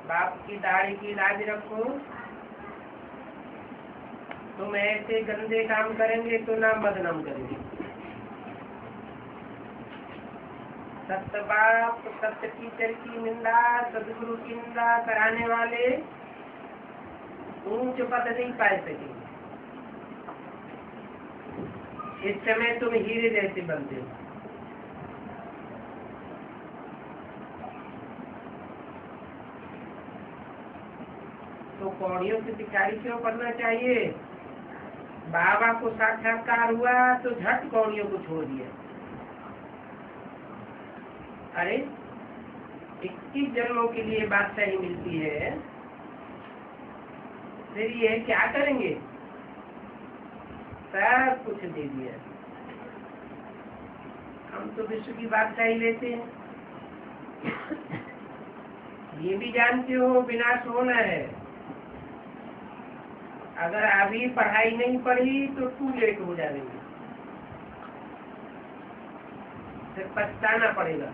बाप की दाढ़ी की लाज रखो। तुम ऐसे गंदे काम करेंगे तो नाम बदनाम करेंगे। सत्य बाप, सत्य टीचर की निंदा, सदगुरु की निंदा कराने वाले ऊंच पद नहीं पा सके। इस समय तुम हीरे जैसे बनते हो। तो पौड़ियों की भिखारी क्यों पढ़ना चाहिए? बाबा को साक्षात्कार हुआ तो झट कौड़ियों को छोड़ दिया। अरे 21 जन्मों के लिए बादशाही मिलती है, फिर ये क्या करेंगे? सब कुछ दे दिया। हम तो विश्व की बादशाही लेते हैं। ये भी जानते हो विनाश होना है। अगर अभी पढ़ाई नहीं पढ़ी तो टू लेट हो जाएंगे, फिर पछताना पड़ेगा।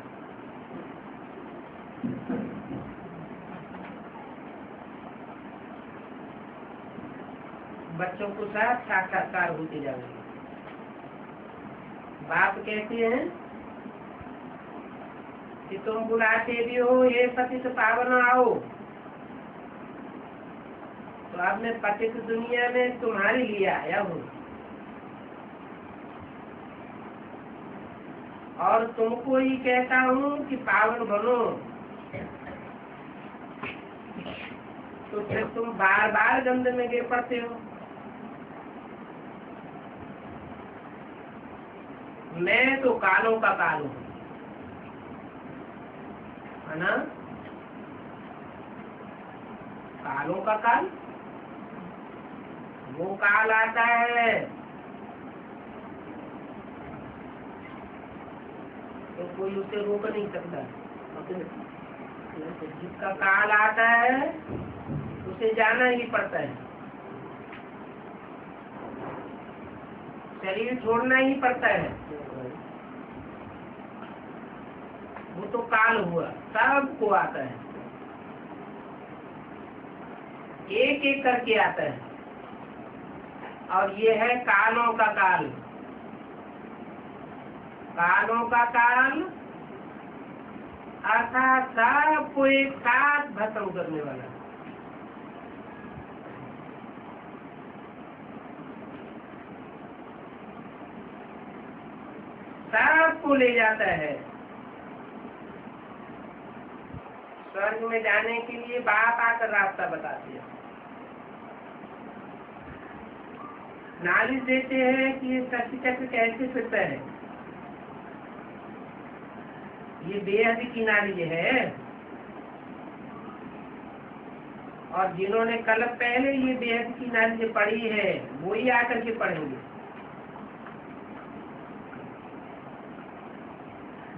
बच्चों को साथ साक्षात्कार होते जाएंगे। बाप कहते हैं कि तुम बुलाते भी हो ये पतित पावन आओ, तो अब मैं पतित दुनिया में तुम्हारे लिए आया हूँ और तुमको ही कहता हूँ कि पावन बनो। तो फिर तुम बार बार गंद में गिर पड़ते हो। मैं तो कालों का काल हूँ, है ना? कालों का काल, वो काल आता है तो कोई उसे रोक नहीं सकता। जिसका काल आता है उसे जाना ही पड़ता है, शरीर छोड़ना ही पड़ता है। वो तो काल हुआ, सबको आता है, एक एक करके आता है। और ये है कालों का काल। कालों का काल अर्थात सबको एक साथ भस्म करने वाला। सबको ले जाता है। स्वर्ग में जाने के लिए बाप आकर रास्ता बताते हैं, नालिश देते हैं कि ये सत्य चक्र कैसे फिरता है। ये बेहद की नालिश है, और जिन्होंने कल पहले ये बेहद की नालिश पढ़ी है वो ही आकर के पढ़ेंगे।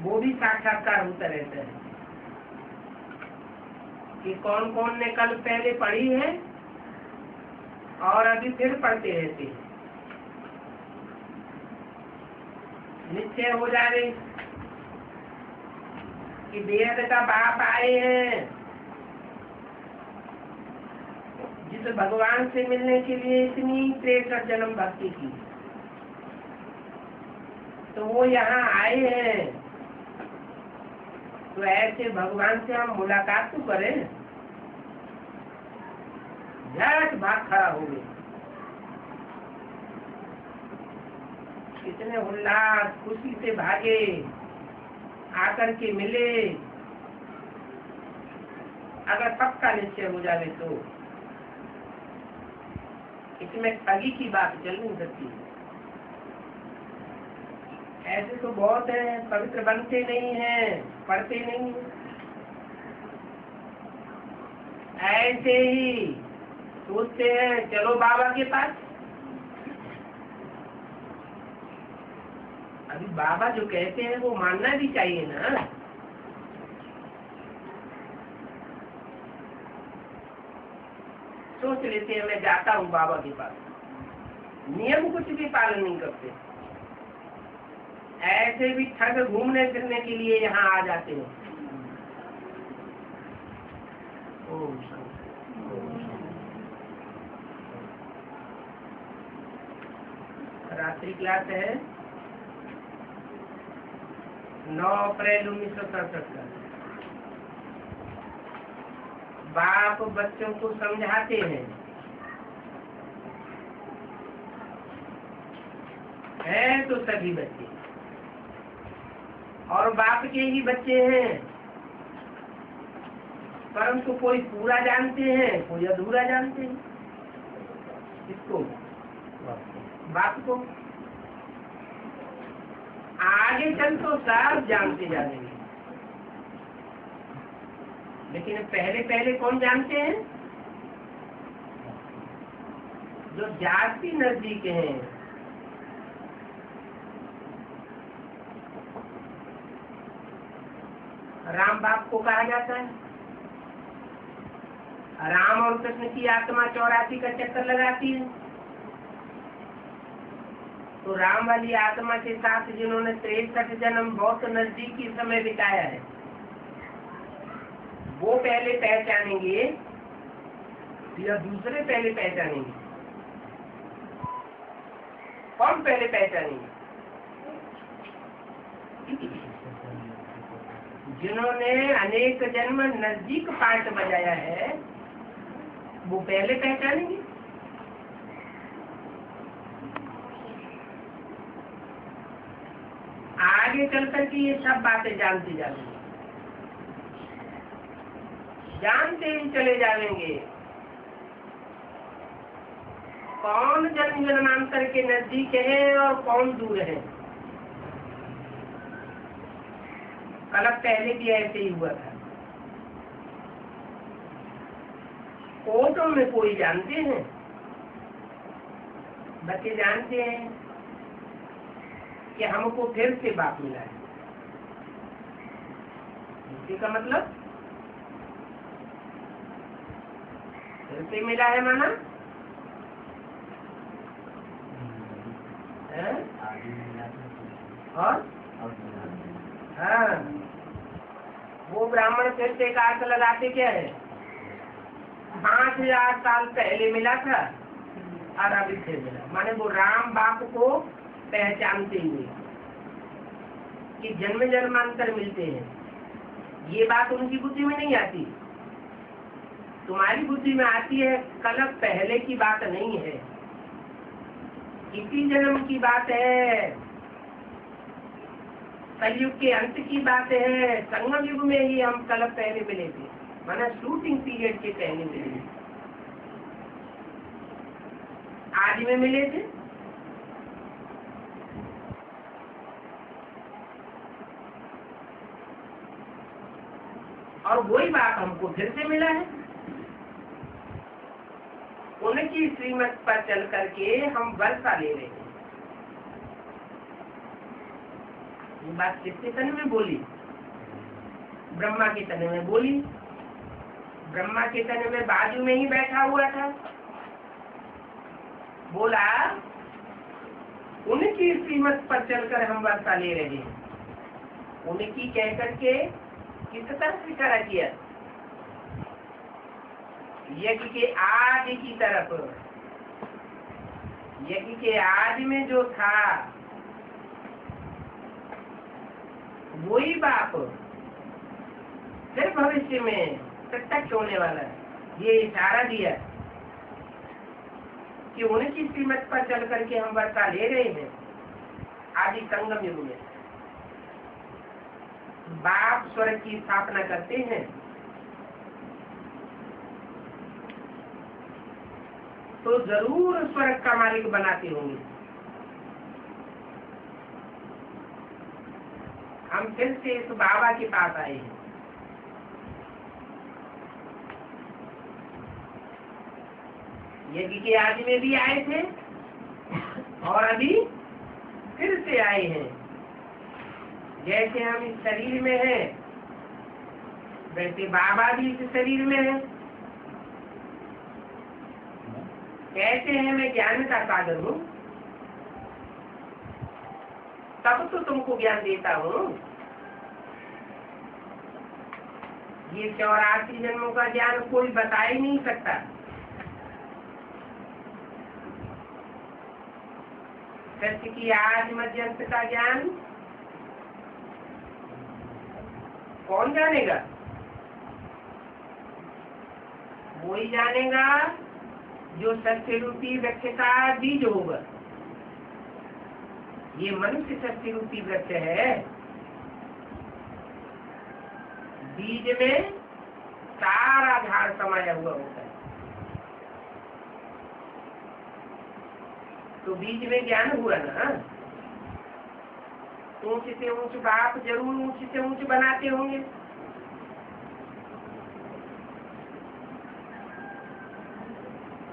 वो भी साक्षात्कार होता रहता है कि कौन कौन ने कल पहले पढ़ी है और अभी फिर पढ़ते रहते हैं। निश्चय हो जाए कि बेहद का बाप आए हैं, जिस भगवान से मिलने के लिए इतनी प्रेषक जन्म भक्ति की, तो वो यहाँ आए हैं। तो ऐसे भगवान से हम मुलाकात तो करें। झट भाग खड़ा हो गए, कितने उल्लास खुशी से भागे, आकर के मिले। अगर पक्का निश्चय हो जाए तो इसमें ठगी की बात चल नहीं सकती। ऐसे तो बहुत है, पवित्र बनते नहीं हैं, पढ़ते नहीं हैं, ऐसे ही सोचते हैं चलो बाबा के पास। अभी बाबा जो कहते हैं वो मानना भी चाहिए ना। सोच लेते हैं मैं जाता हूँ बाबा के पास, नियम कुछ भी पालन नहीं करते, ऐसे भी ठग घूमने फिरने के लिए यहाँ आ जाते हैं। ओम शांति। रात्रि क्लास है 9 अप्रैल 1967 का। बाप बच्चों को समझाते हैं तो सभी बच्चे, और बाप के ही बच्चे हैं, परंतु कोई पूरा जानते हैं, कोई अधूरा जानते हैं। इसको बाप को आगे चल तो सब जानते जाएंगे, लेकिन पहले पहले कौन जानते हैं? जो जाति नजदीक हैं। राम बाप को कहा जाता है। राम और कृष्ण की आत्मा 84 का चक्कर लगाती है, तो राम वाली आत्मा के साथ जिन्होंने 63 जन्म बहुत नजदीकी समय बिताया है, वो पहले पहचानेंगे या दूसरे पहले पहचानेंगे? कौन पहले पहचानेंगे? जिन्होंने अनेक जन्म नजदीक पार्ट बजाया है वो पहले पहचानेंगे। आगे चल करके ये सब बातें जानते जाएंगे, जानते ही चले जाएंगे कौन जन्म जन्मांतर के नजदीक है और कौन दूर है। कल पहले भी ऐसे ही हुआ था। कोर्टों में कोई जानते हैं, बच्चे जानते हैं कि हमको फिर से बाप मिला है। इसका मतलब फिर से मिला है माना है? और हाँ, वो ब्राह्मण फिर से एक अर्थ लगाते क्या है? 5000 साल पहले मिला था और अभी फिर मिला, माने वो राम बाप को पहचानते हुए कि जन्म जन्मांतर मिलते हैं। ये बात उनकी बुद्धि में नहीं आती, तुम्हारी बुद्धि में आती है। कल पहले की बात नहीं है, इसी जन्म की बात है, कलयुग के अंत की बात है। संगम युग में ही हम कल पहले मिले थे, माना शूटिंग पीरियड के पहले मिले, आज में मिले थे। और वही बात हमको फिर से मिला है। उनकी श्रीमत पर चल करके हम वर्षा ले रहे हैं। ये बात किसके तन में बोली? ब्रह्मा के तन में बोली। ब्रह्मा के तन में बाजू में ही बैठा हुआ था, बोला उनकी श्रीमत पर चलकर हम वर्षा ले रहे हैं। उनकी कह करके किस तरफ इशारा किया? यज्ञ के आदि की तरफ। यज्ञ के आदि में जो था वही बाप फिर भविष्य में प्रत्यक्ष होने वाला है। ये इशारा दिया कि उनकी श्रीमत पर चल करके हम वर्षा ले रहे हैं। आदि संगम युग में बाप स्वर्ग की स्थापना करते हैं, तो जरूर स्वर्ग का मालिक बनाते होंगे। हम फिर से इस बाबा के पास आए हैं। यज्ञ के आदि में भी आए थे और अभी फिर से आए हैं। जैसे हम इस शरीर में हैं, वैसे बाबा भी इस शरीर में है। कहते हैं मैं ज्ञान का सागर हूँ, तब तो तुमको ज्ञान देता हूँ। ये 84 जन्मों का ज्ञान कोई बता ही नहीं सकता। सत्य की आज मध्यंत का ज्ञान कौन जानेगा? वो ही जानेगा जो सत्य रूपी वृक्ष का बीज होगा। ये मनुष्य सत्य रूपी वृक्ष है। बीज में सारा झाड़ समाया हुआ होता है। तो बीज में ज्ञान हुआ ना। ऊंच से ऊंच बाप जरूर ऊंच से ऊंच बनाते होंगे।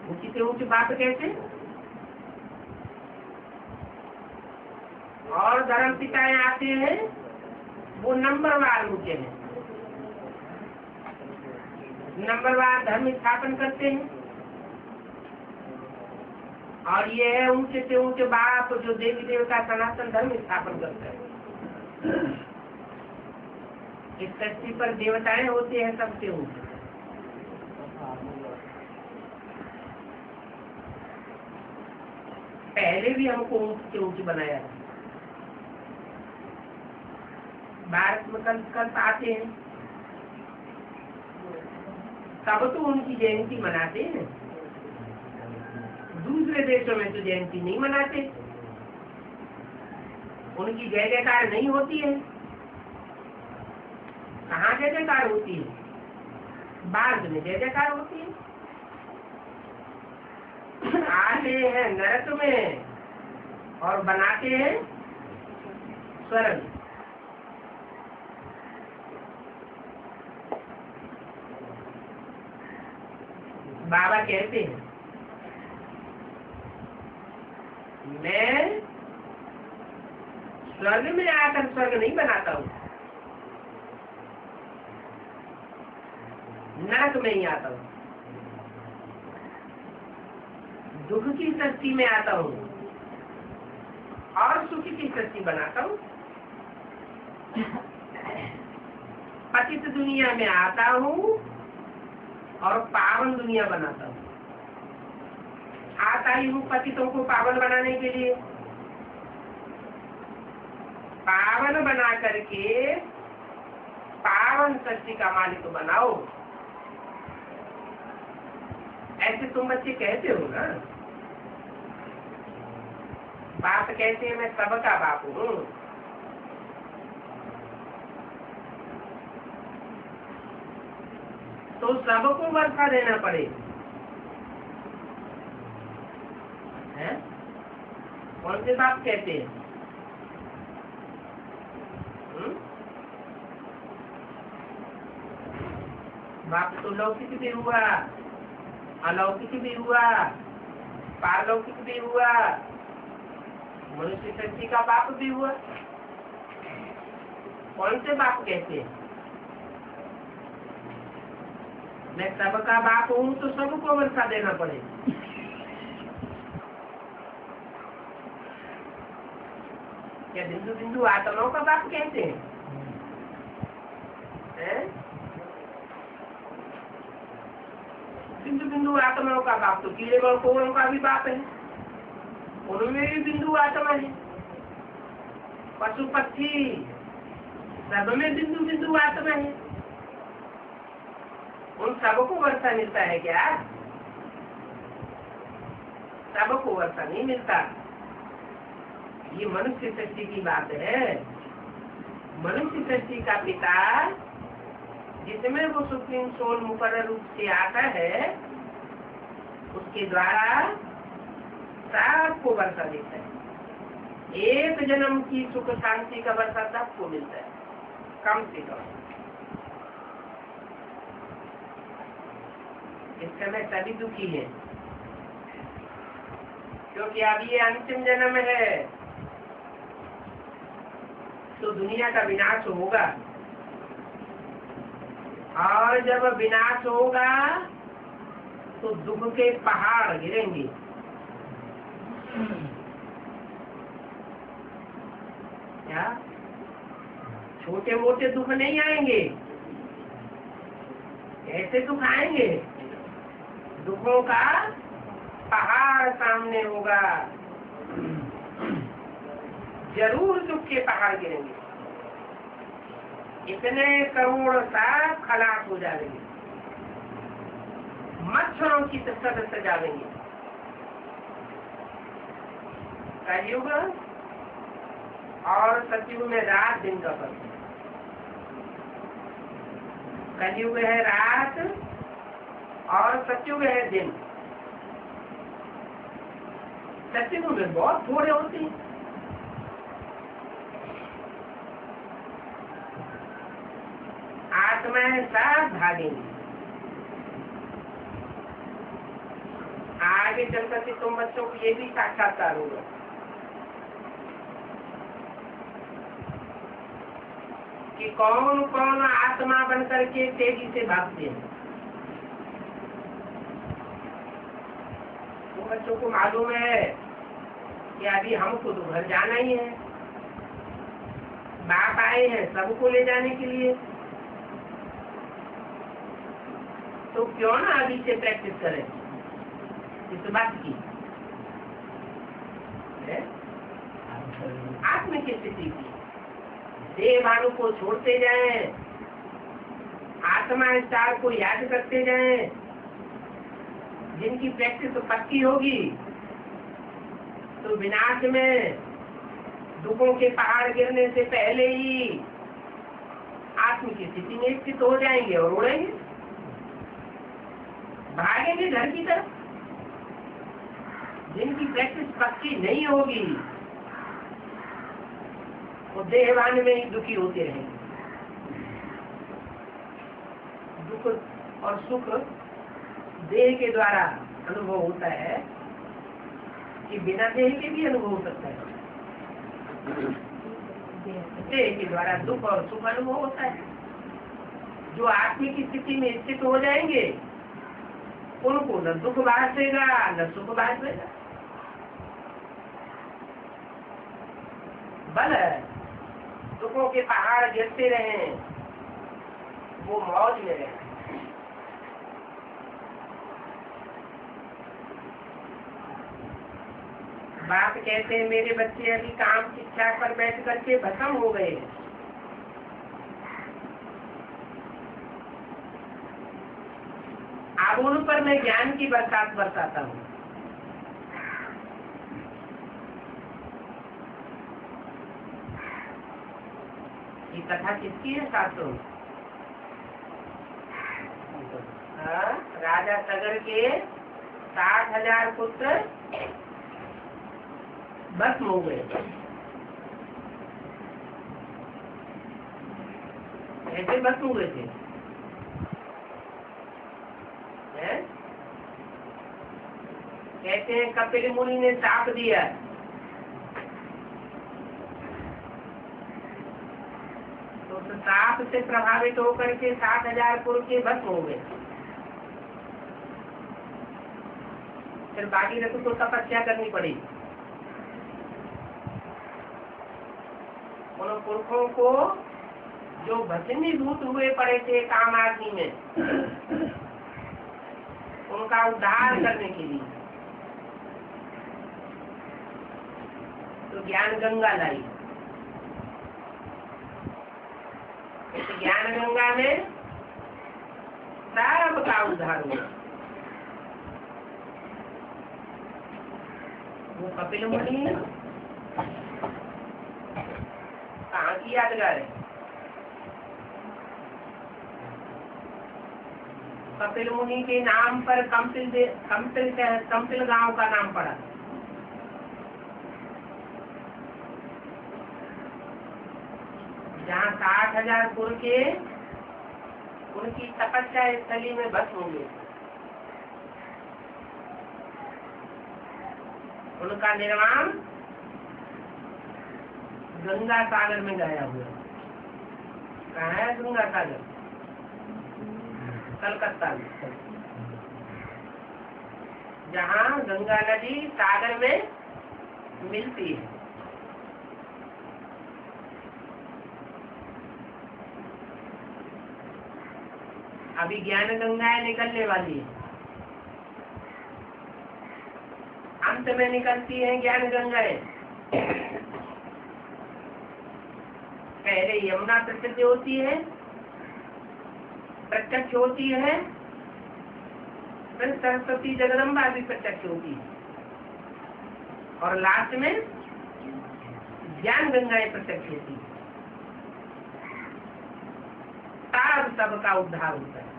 ऊंच से ऊंच बाप कैसे? और धर्म पिताएं आते हैं, वो नंबरवार ऊंचे हैं, नंबरवार धर्म स्थापन करते हैं। और ये है ऊंचे से ऊंचे बाप जो देवी देवता सनातन धर्म स्थापन करता है। इस धरती पर देवताएं होते हैं सबसे ऊंचे। पहले भी हमको ऊंच से ऊंच बनाया है। भारत में कल्प आते हैं, तब तो उनकी जयंती मनाते हैं। दूसरे देशों में तो जयंती नहीं मनाते, उनकी जय जयकार नहीं होती है। कहाँ जय जयकार होती है? बाद में जय जयकार होती है। आते हैं नरक में और बनाते हैं स्वर्ग। बाबा कहते हैं मैं स्वर्ग में आकर स्वर्ग नहीं बनाता हूँ, नरक में ही आता हूँ। दुख की सृष्टि में आता हूँ और सुख की सृष्टि बनाता हूँ। पतित दुनिया में आता हूँ और पावन दुनिया बनाता हूँ। आता ही हूँ पतितों को पावन बनाने के लिए। पावन बना करके पावन सृष्टि का मालिक बनाओ। ऐसे तुम बच्चे कहते हो ना। बाप कहते हैं मैं सबका बाप हूँ। तो सबको वर्षा देना पड़े। हैं? कौन से बाप कहते हैं? बाप तो लौकिक भी हुआ, अलौकिक भी हुआ, पारलौकिक भी हुआ, मनुष्य शक्ति का बाप भी हुआ। कौन से बाप कहते हैं? मैं सबका बाप हूँ तो सबको वर्षा देना पड़े। क्या बिंदु बिंदु आत्माओं का बाप कहते हैं? बिंदु बिंदु आत्माओं का बाप तो कीड़े मकोड़ों का भी बाप है, उनमें भी बिंदु आत्मा है। पशु पक्षी सब में बिंदु बिंदु आत्मा है। उन सबको वर्षा मिलता है क्या? सबको वर्षा नहीं मिलता। ये मनुष्य सृष्टि की बात है। मनुष्य सृष्टि का पिता जिसमें वो सुप्रीम सोल मुकर्रर रूप से आता है, उसके द्वारा सबको वर्षा देता है। एक जन्म की सुख शांति का वर्षा सबको मिलता है, कम से कम। इस समय सभी दुखी है, क्योंकि अब ये अंतिम जन्म है, तो दुनिया का विनाश होगा। और जब विनाश होगा तो दुख के पहाड़ गिरेंगे। क्या छोटे मोटे दुख नहीं आएंगे, ऐसे दुख आएंगे, दुखों का पहाड़ सामने होगा। जरूर दुख के पहाड़ गिरेंगे। इतने करोड़ साफ खलास हो जाएंगे, मच्छरों की तरह सजावेंगे। कलयुग और सतयुग में रात दिन का फर्क है। कलयुग है रात और सतयुग है दिन। सतयुग में बहुत थोड़े होते हैं, आत्माएं सब भागेंगी। आगे चल करके तुम बच्चों को ये भी साक्षात्कार होगा कि कौन कौन आत्मा बन करके तेजी से भागते हैं। तुम बच्चों को मालूम है कि अभी हमको तो घर जाना ही है, बाप आए हैं सबको ले जाने के लिए, तो क्यों ना अभी से प्रैक्टिस करें इस बात की, आत्म की स्थिति की। देह भानु को छोड़ते जाएं, आत्मा स्टार को याद करते जाएं। जिनकी प्रैक्टिस पक्की होगी तो विनाश में दुखों के पहाड़ गिरने से पहले ही आत्म की स्थिति में स्थित हो जाएंगे और उड़ेंगे, भागेंगे घर की तरफ। जिनकी प्रैक्टिस पक्की नहीं होगी वो देहवान में ही दुखी होते रहेंगे। दुख और सुख देह के द्वारा अनुभव होता है कि बिना देह के भी अनुभव हो सकता है। देह के द्वारा दुख और सुख अनुभव होता है। जो आत्मिक स्थिति में स्थित हो जाएंगे उनको न दुख भासेगा न सुख भासेगा। बल दुखों के पहाड़ गिरते रहे, वो मौज में रहे। बाप कहते हैं मेरे बच्चे अभी काम शिक्षा पर बैठ करके भस्म हो गए। अब उन पर मैं ज्ञान की बरसात बरसाता हूँ। ये कथा किसकी है शास्त्रों में? राजा सगर के 60,000 पुत्र भस्म हो गए। ऐसे भस्म हुए थे। कहते हैं कपिल मुनि ने शाप दिया, तो शाप से प्रभावित होकर के 60,000 पुरुष के भस्म हो गए। फिर बाकी रखो तो तपस्या करनी पड़ी। उन पुरखों को जो भस्मीभूत हुए पड़े थे काम आदमी में, उनका उद्धार करने के लिए तो ज्ञान गंगा लाई। इस ज्ञान गंगा में सब का उद्धार हुआ। वो कपिल मुनि कहाँ की यादगार है? कपिल मुनि के नाम पर कंपिल गांव का नाम पड़ा। जहाँ 60,000 कुल के उनकी तपस्या स्थली में भस्म हुए, उनका निर्वाण गंगा सागर में गया हुआ। कहाँ है गंगा सागर? कलकत्ता में, जहाँ गंगा नदी सागर में मिलती है। अभी ज्ञान गंगाएं निकलने वाली है, अंत में निकलती है ज्ञान गंगाएं। पहले यमुना प्रसिद्ध होती है, प्रत्यक्ष होती है, फिर सरस्वती जगदम्बा भी प्रत्यक्ष होती है, और लास्ट में ज्ञान गंगाएं प्रत्यक्ष होती है। तब सबका उद्धार होता है।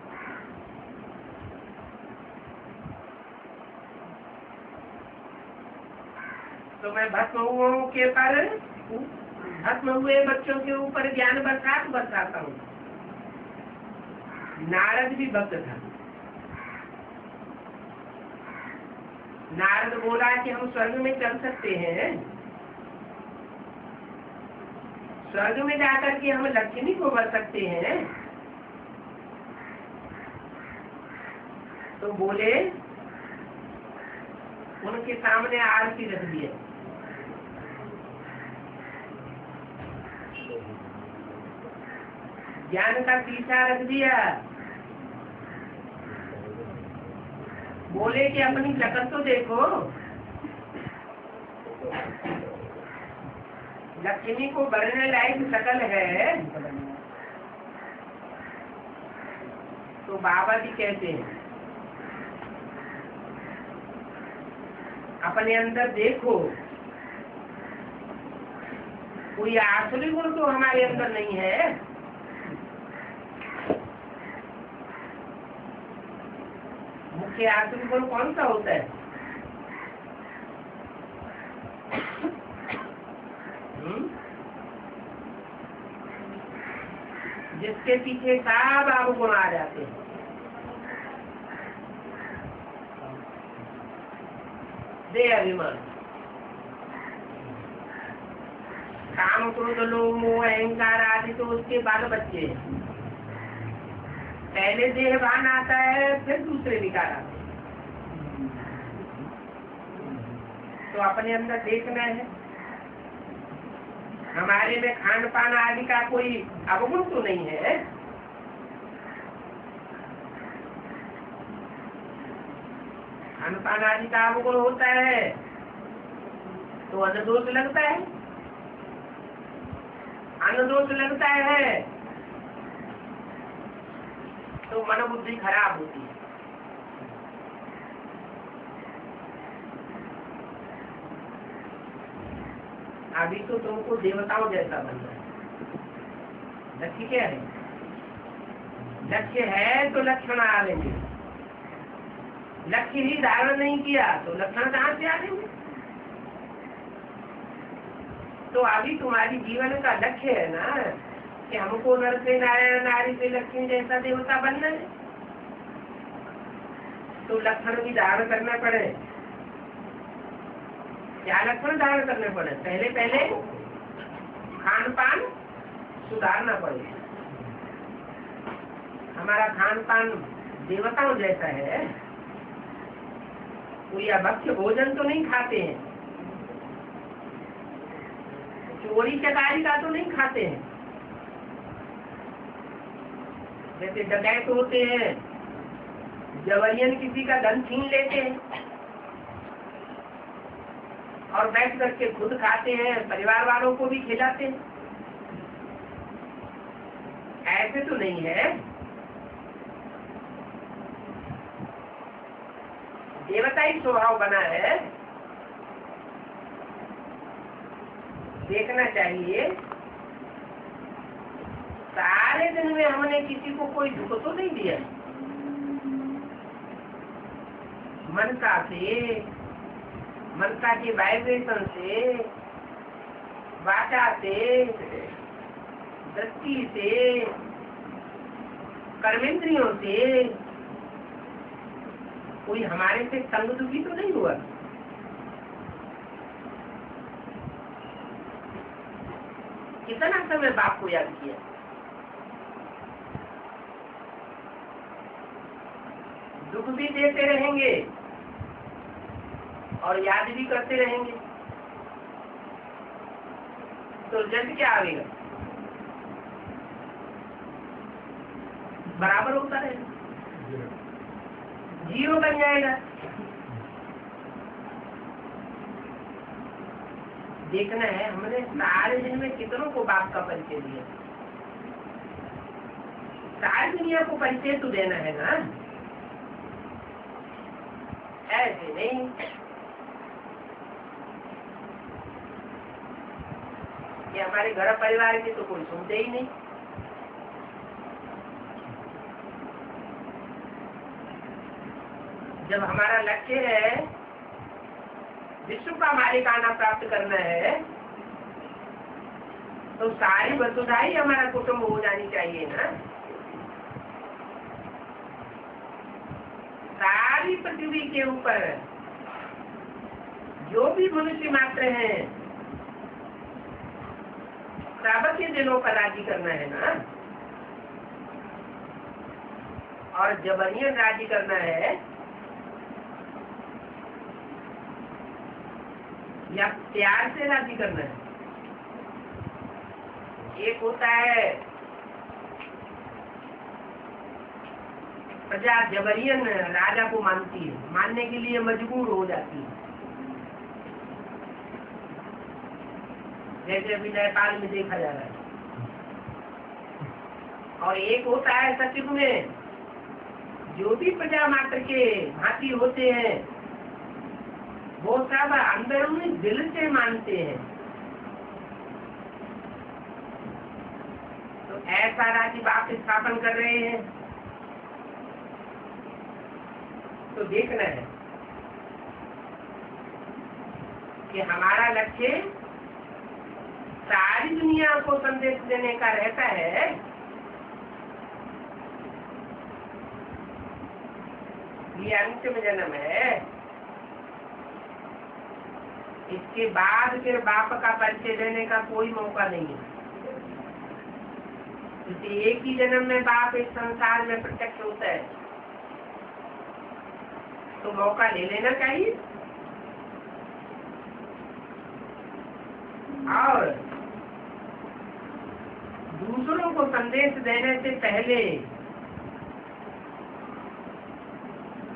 तो मैं भस्म हुए बच्चों के ऊपर ज्ञान बरसाता हूँ। नारद भी भक्त था। नारद बोला कि हम स्वर्ग में चल सकते हैं, स्वर्ग में जाकर के हम लक्ष्मी को वर सकते हैं। तो बोले, उनके सामने आरती रख दिया। ज्ञान का शीशा रख दिया। बोले कि अपनी शकल तो देखो, लक्ष्मी को भरने लायक शकल है। तो बाबा जी कहते हैं, अपने अंदर देखो, कोई आसुरी गुण तो हमारे अंदर नहीं है। मुख्य आसुरी गुण कौन सा होता है? जिसके पीछे सब अवगुण आ जाते हैं। दे अभिमान, काम, क्रोध, लोभ, मोह, अहंकार आदि तो उसके बाल बच्चे हैं। पहले देहभान आता है, फिर दूसरे विकार आते हैं। तो अपने अंदर देखना है, हमारे में खान पान आदि का कोई अवगुण तो नहीं है। खान पान आदि का अवगुण होता है तो अन्न दोष लगता है, अन्न दोष लगता है तो मन बुद्धि खराब होती है। अभी तो तुमको देवताओं जैसा बनना है। लक्ष्य क्या है? लक्ष्य है तो लक्षण आ लेंगे। लक्ष्य ही धारण नहीं किया तो लक्षण कहाँ से आ लेंगे? तो अभी तुम्हारी जीवन का लक्ष्य है ना कि हमको नर से नारायण, नारी से लक्ष्मी जैसा देवता बनना है। तो लक्षण भी धारण करना पड़े। क्या लक्षण धारण करने पड़े? पहले खान पान सुधारना पड़े। हमारा खान पान देवताओं जैसा है, कोई अभक्ष्य भोजन तो नहीं खाते हैं, चोरी चकारी का तो नहीं खाते हैं। जैसे डकैत होते हैं, जबरियन किसी का धन छीन लेते हैं और बैठ करके खुद खाते हैं, परिवार वालों को भी खिलाते हैं। ऐसे तो नहीं है। देवताई स्वभाव बना है। देखना चाहिए सारे दिन में हमने किसी को कोई दुख तो नहीं दिया। मनसा से, मनसा के वाइब्रेशन से, वाचा से, दृष्टि से, कर्मेंद्रियों से कोई हमारे से संग दुखी तो नहीं हुआ। कितना समय बाप को याद किया, दुख भी देते रहेंगे और याद भी करते रहेंगे, तो रिजल्ट क्या आएगा? बराबर होता रहेगा, जीरो बन जाएगा। देखना है हमने सारे दिन में कितनों को बाप का परिचय दिया, सारी दुनिया को परिचय तो देना है ना, ऐसे नहीं कि हमारे घर परिवार के तो कोई सुनते ही नहीं। जब हमारा लक्ष्य है विश्व का मालिकाना प्राप्त करना है, तो सारी वसुधा ही हमारा कुटुंब हो जानी चाहिए ना। सारी पृथ्वी के ऊपर जो भी मनुष्य मात्र हैं, सबके दिलों पर राजी करना है ना, और जबरन राजी करना है या प्यार से राजी करना है। एक होता है प्रजा जबरियन राजा को मानती है, मानने के लिए मजबूर हो जाती है, जैसे अभी नेपाल में देखा जा रहा है। और एक होता है सचिव में जो भी प्रजा मात्र के भांति होते हैं, वो सब अंदरूनी दिल से मानते हैं। तो ऐसा राज्य बाप स्थापन कर रहे हैं, तो देखना है कि हमारा लक्ष्य सारी दुनिया को संदेश देने का रहता है। ये अंतिम जन्म है, इसके बाद फिर बाप का परिचय देने का कोई मौका नहीं है। क्योंकि एक ही जन्म में बाप इस संसार में प्रत्यक्ष होता है, तो मौका ले लेना चाहिए। और दूसरों को संदेश देने से पहले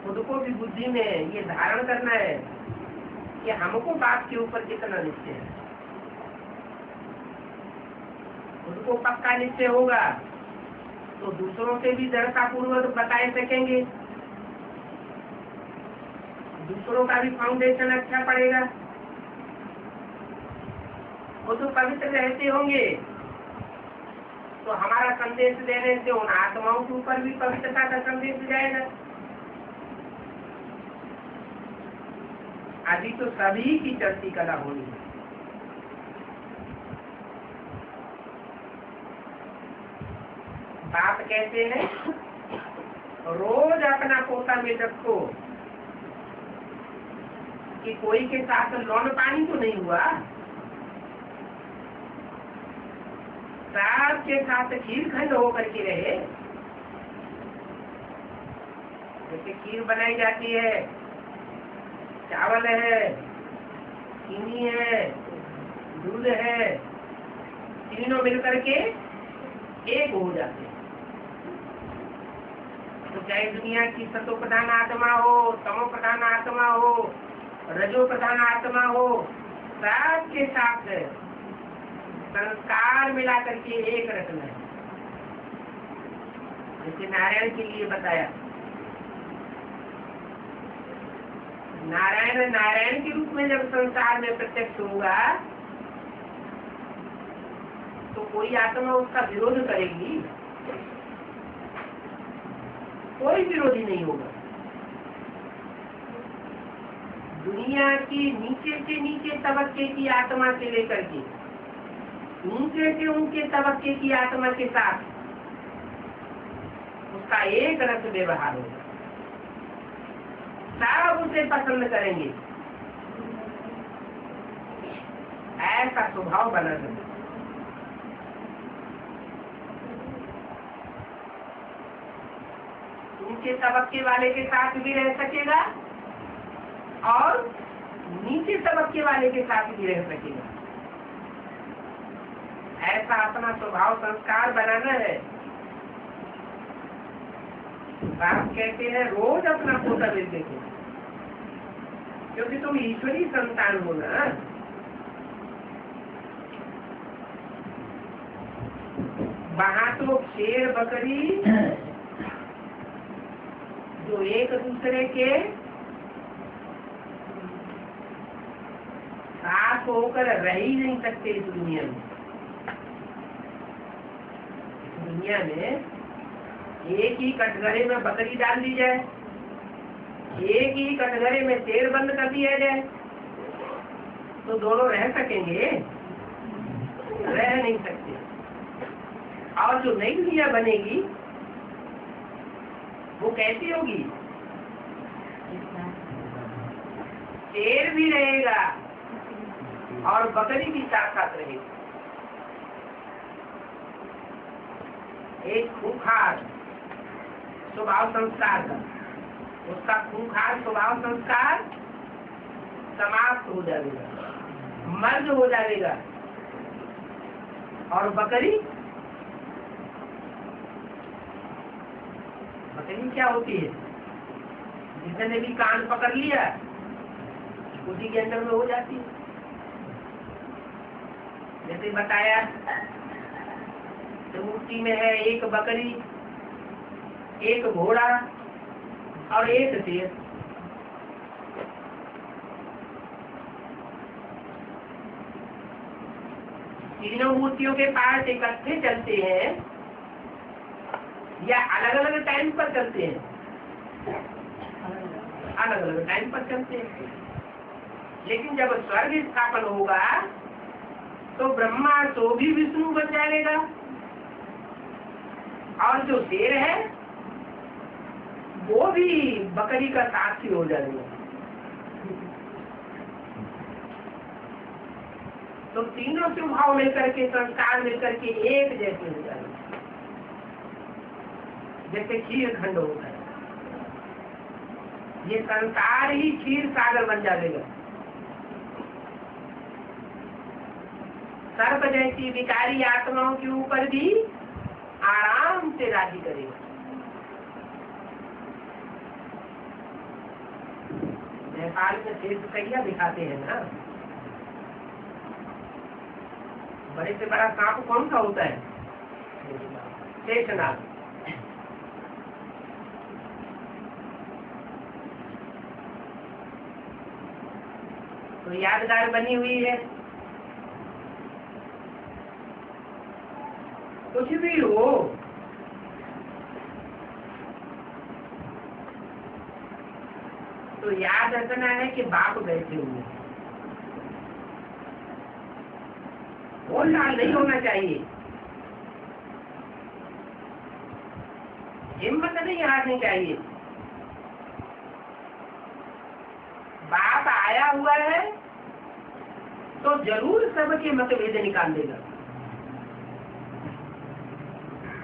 खुद को भी बुद्धि में ये धारण करना है कि हमको बाप के ऊपर कितना निश्चय है। खुद को पक्का निश्चय होगा तो दूसरों से भी दृढ़ता पूर्वक बताए सकेंगे, दूसरों का भी फाउंडेशन अच्छा पड़ेगा। वो तो पवित्र रहते होंगे तो हमारा संदेश देने से उन आत्माओं के ऊपर भी पवित्रता का संदेश जाएगा। अभी तो सभी की चढ़ती कला होनी है। बाप कहते हैं रोज अपना पोता में रखो कि कोई के साथ लौन पानी तो नहीं हुआ, सबके साथ खीर खंड होकर के रहे। जैसे खीर बनाई जाती है, चावल है, चीनी है, दूध है, तीनों मिलकर के एक हो जाते हैं। तो चाहे दुनिया की सतो प्रधान आत्मा हो, तमो प्रधान आत्मा हो, रजो प्रधान आत्मा हो, सबके साथ संस्कार मिला करके एक रखना है। जैसे नारायण के लिए बताया, नारायण नारायण के रूप में जब संसार में प्रत्यक्ष होगा तो कोई आत्मा उसका विरोध करेगी? कोई विरोधी नहीं होगा। दुनिया की नीचे से नीचे तबके की आत्मा से लेकर के ऊंचे से ऊंचे तबके की आत्मा के साथ उसका एक रस व्यवहार होगा। सब उसे पसंद करेंगे, ऐसा स्वभाव बना सकते। ऊंचे तबके वाले के साथ भी रह सकेगा और नीचे तबके वाले के साथ भी रह सकेगा। ऐसा अपना स्वभाव संस्कार बनाना है। आप कहते हैं रोज अपना फोटो देखो, क्योंकि तुम ईश्वरी संतान हो ना। वहां तो शेर बकरी जो एक दूसरे के साथ होकर रह ही नहीं सकते इस दुनिया में। इस दुनिया में एक ही कटघरे में बकरी डाल दी जाए, एक ही कटघरे में शेर बंद कर दिया जाए, तो दोनों रह सकेंगे? रह नहीं सकते। और जो नई दुनिया बनेगी वो कैसी होगी? शेर भी रहेगा और बकरी भी साथ साथ रहेगी। एक खूंखार स्वभाव संस्कार का, उसका खूंखार स्वभाव संस्कार समाप्त हो जाएगा, मर्ज हो जाएगा। और बकरी क्या होती है? जिसने भी कान पकड़ लिया उसी के अंदर में हो जाती है। जैसे बताया मूर्ति में है एक बकरी, एक घोड़ा और एक शेर। तीनों मूर्तियों के पास इकट्ठे चलते हैं या अलग अलग टाइम पर चलते हैं? अलग अलग टाइम पर चलते हैं। लेकिन जब स्वर्ग स्थापन होगा तो ब्रह्मा तो भी विष्णु बन जाएगा और जो शेर है वो भी बकरी का साथी हो जाएगा। तो तीनों स्वभाव मिलकर के, संस्कार मिलकर के एक जैसे हो जाएंगे। जैसे खीर खंड होता है, ये संसार ही क्षीर सागर बन जाएगा। सर्प जैसी विकारी आत्माओं के ऊपर भी आराम से राजी करेगा। नेपाल में शेष कैया दिखाते हैं ना, बड़े से बड़ा सांप कौन सा होता है? शेषनाग। तो यादगार बनी हुई है। कुछ भी हो, तो याद रखना है कि बाप बैठे हुए, वो लाल नहीं होना चाहिए। हिम्मत नहीं हारनी चाहिए। बाप आया हुआ है तो जरूर सबके मतभेद निकाल देगा।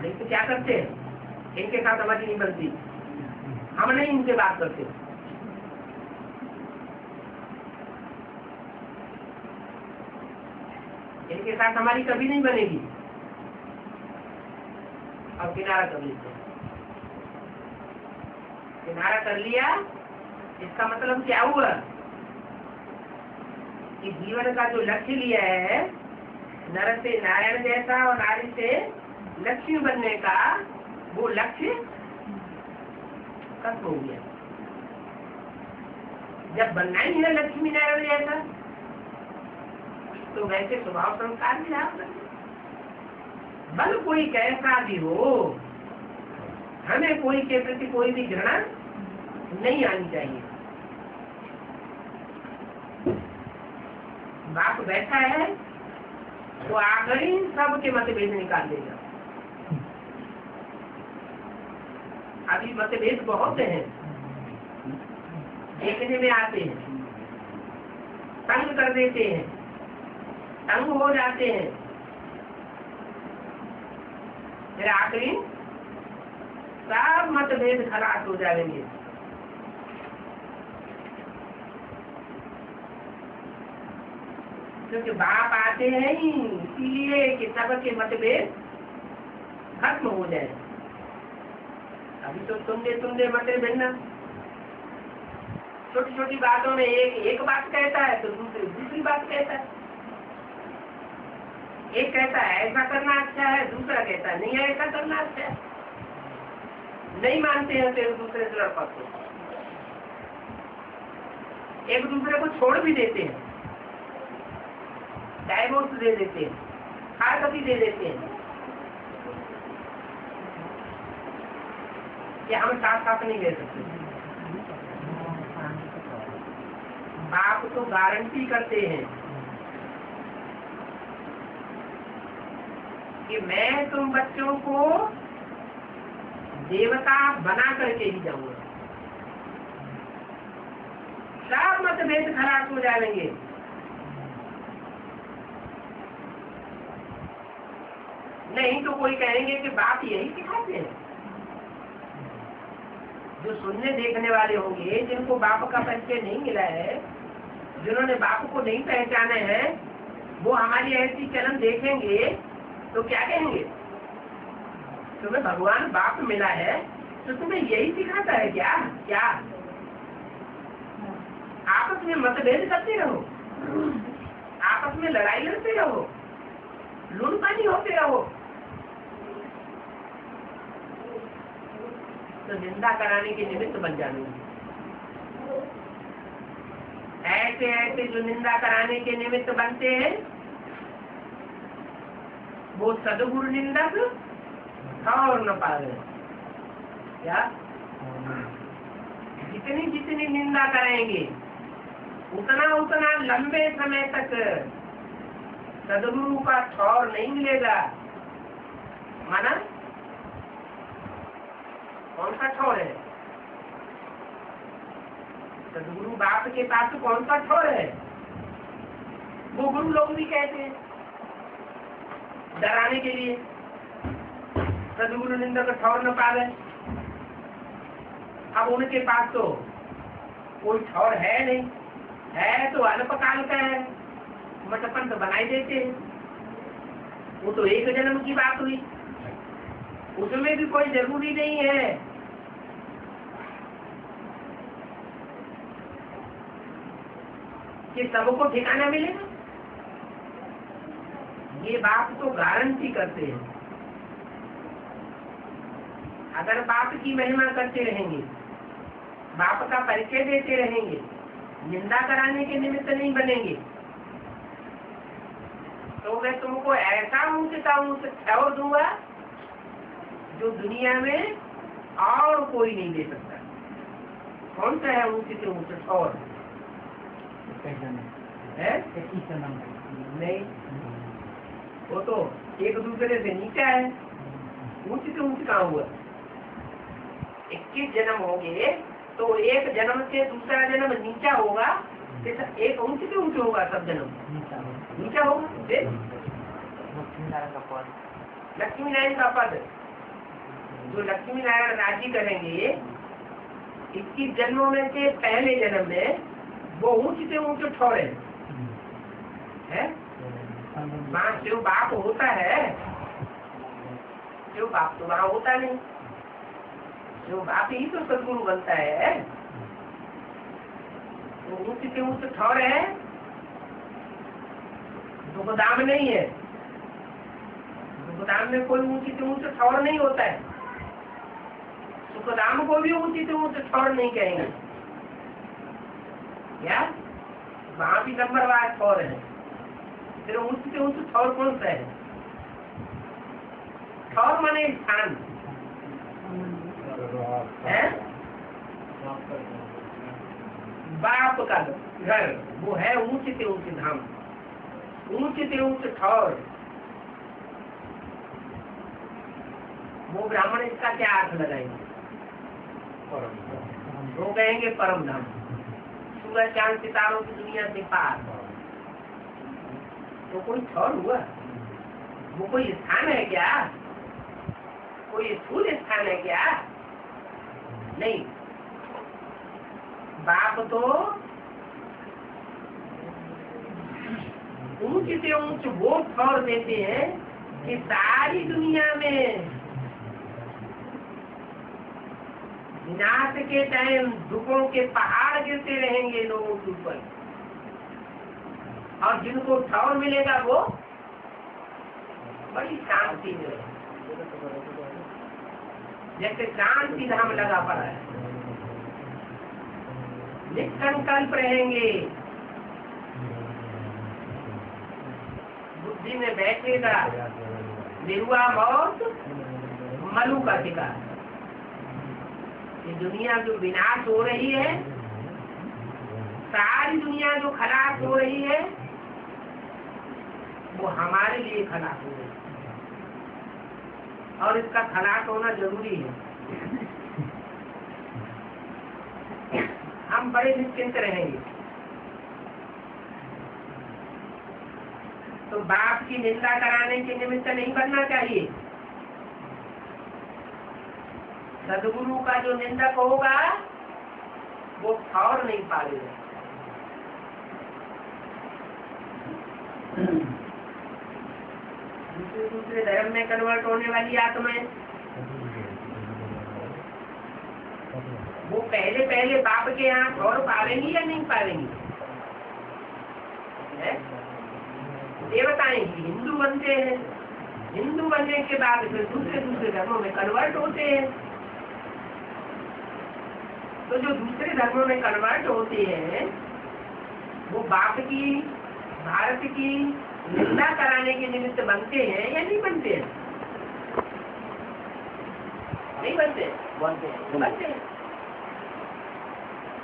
नहीं तो क्या करते हैं? इनके साथ हमारी नहीं बनती, हम नहीं इनसे बात करते। इनके साथ हमारी कभी नहीं बनेगी और किनारा कर लेते हैं। किनारा कर लिया, इसका मतलब क्या हुआ कि जीवन का जो लक्ष्य लिया है, नर से नारायण जैसा और नारी से लक्ष्मी बनने का, वो लक्ष्य खत्म हो गया। जब बनना ही है लक्ष्मी नारायण जैसा, तो वैसे स्वभाव संस्कार भी आप बल कोई कैसा भी हो, हमें कोई के प्रति कोई भी घृणा नहीं आनी चाहिए। बाप बैठा है वो आकर ही सबके मतभेद निकाल देगा। अभी मतभेद बहुत हैं, देखने में आते हैं, तंग कर देते हैं, तंग हो जाते हैं, फिर आखिरी सब मतभेद खलास हो जाएंगे। क्योंकि बाप आते हैं ही इसीलिए कि सबके मतभेद खत्म हो जाए। अभी तो तुमने मतभेद ना, छोटी छोटी बातों में एक बात कहता है तो दूसरी बात कहता है। एक कहता है ऐसा करना अच्छा है, दूसरा कहता है नहीं ऐसा करना अच्छा है। नहीं मानते हैं तो एक दूसरे से लड़ पड़ते हैं, एक दूसरे को छोड़ भी देते हैं, डाइवोर्स दे देते हैं, फारकती दे देते हैं कि हम साथ साथ नहीं ले सकते। बाप तो गारंटी करते हैं कि मैं तुम बच्चों को देवता बना करके ही जाऊंगा। सब मतभेद खलास हो जाएंगे। नहीं तो कोई कहेंगे कि बाप यही सिखाते हैं। जो सुनने देखने वाले होंगे, जिनको बाप का परिचय नहीं मिला है, जिन्होंने बाप को नहीं पहचाने हैं, वो हमारी ऐसी चलन देखेंगे तो क्या कहेंगे? तुम्हें भगवान बाप मिला है तो तुम्हें यही सिखाता है क्या? क्या आपस में मतभेद करते रहो, आपस में लड़ाई लड़ते रहो, लूट पानी होते रहो, तो निंदा कराने के निमित्त बन जाने। ऐसे ऐसे जो निंदा कराने के निमित्त बनते हैं वो सदगुरु निंदक और न पावे। क्या जितनी जितनी निंदा करेंगे उतना उतना लंबे समय तक सदगुरु का ठौर नहीं मिलेगा। माना कौन सा ठौर है? सदगुरु बाप के पास कौन सा ठौर है? वो गुरु लोग भी कहते हैं डराने के लिए, सदगुरु निंदा का ठौर न पावे। अब उनके पास तो कोई ठौर है नहीं, है तो अल्पकाल का है, मटपन तो बनाई देते हैं। वो तो एक जन्म की बात हुई, उसमें भी कोई जरूरी नहीं है कि सबको ठिकाना मिलेगा। ये बात तो गारंटी करते हैं। अगर बाप की महिमा करते रहेंगे, बाप का परिचय देते रहेंगे, निंदा कराने के निमित्त नहीं बनेंगे, तो मैं तुमको ऐसा ऊंचता ऊंच ठौर दूंगा जो दुनिया में और कोई नहीं दे सकता। कौन सा है ऊंचे से ऊंचा ठौर? नहीं, वो तो एक दूसरे से नीचा है। ऊंचे से ऊंच कहाँ हुआ? 21 जन्म होंगे तो एक जन्म से दूसरा जन्म नीचा होगा, एक ऊंचे से ऊंचे होगा, सब जन्म नीचा होगा। लक्ष्मी नारायण का पद जो लक्ष्मी नारायण राजी करेंगे 21 जन्मों में से पहले जन्म में वो ऊंचे से ऊंचे ठौर है। वहाँ शिव बाप होता है, शिव बाप तो वहाँ होता नहीं। शिव बाप ही तो सदगुरु बनता है। वो ऊंचे से ऊंचे ठौर है, दुखदाम नहीं है। दुखदाम में कोई ऊंचे से ऊंचे ठौर नहीं होता है। सुखदाम को भी ऊंचे से ऊंचे ठौर नहीं कहेंगे। क्या वहाँ भी नंबरवार ठौर है। फिर ऊंचे से ऊंचे ठौर कौन सा है? ठौर माने स्थान है, बाप का घर, वो है ऊंचे से ऊंचे धाम। ऊंच से ऊंच ठौर, वो ब्राह्मण इसका क्या अर्थ लगाएंगे? वो कहेंगे परम धाम, सूरज चांद सितारों की दुनिया से पार। तो कोई ठौर हुआ? वो कोई स्थान है क्या? कोई स्थूल स्थान है क्या? नहीं। बाप तो ऊंच से ऊंच वो ठौर देते हैं कि सारी दुनिया में विनाश के टाइम दुखों के पहाड़ गिरते रहेंगे लोगों के ऊपर, और जिनको ठौर मिलेगा वो बड़ी शांति में, जैसे शांति धाम लगा पड़ा है, निष्कंकल्प रहेंगे, बुद्धि में बैठेगा, निरुआ मौत मलू का शिकार। ये दुनिया जो विनाश हो रही है, सारी दुनिया जो खलास हो रही है, वो हमारे लिए खलास हो रही है, और इसका खलास होना जरूरी है। हम बड़े निश्चिंत रहेंगे। तो बाप की निंदा कराने के निमित्त नहीं बनना चाहिए। सदगुरु का जो निंदक होगा वो ठौर नहीं पालेगा। दूसरे धर्म में कन्वर्ट होने वाली आत्माएं, वो पहले बाप के यहाँ ठौर पावेंगी या नहीं पावेंगी? देवताएं हिंदू बनते हैं, हिंदू बनने के बाद फिर दूसरे धर्मों में कन्वर्ट होते हैं। तो जो दूसरे धर्मों में कन्वर्ट होते हैं वो बाप की, भारत की निंदा कराने के निमित्त बनते हैं या नहीं बनते हैं? नहीं बनते, बनते हैं।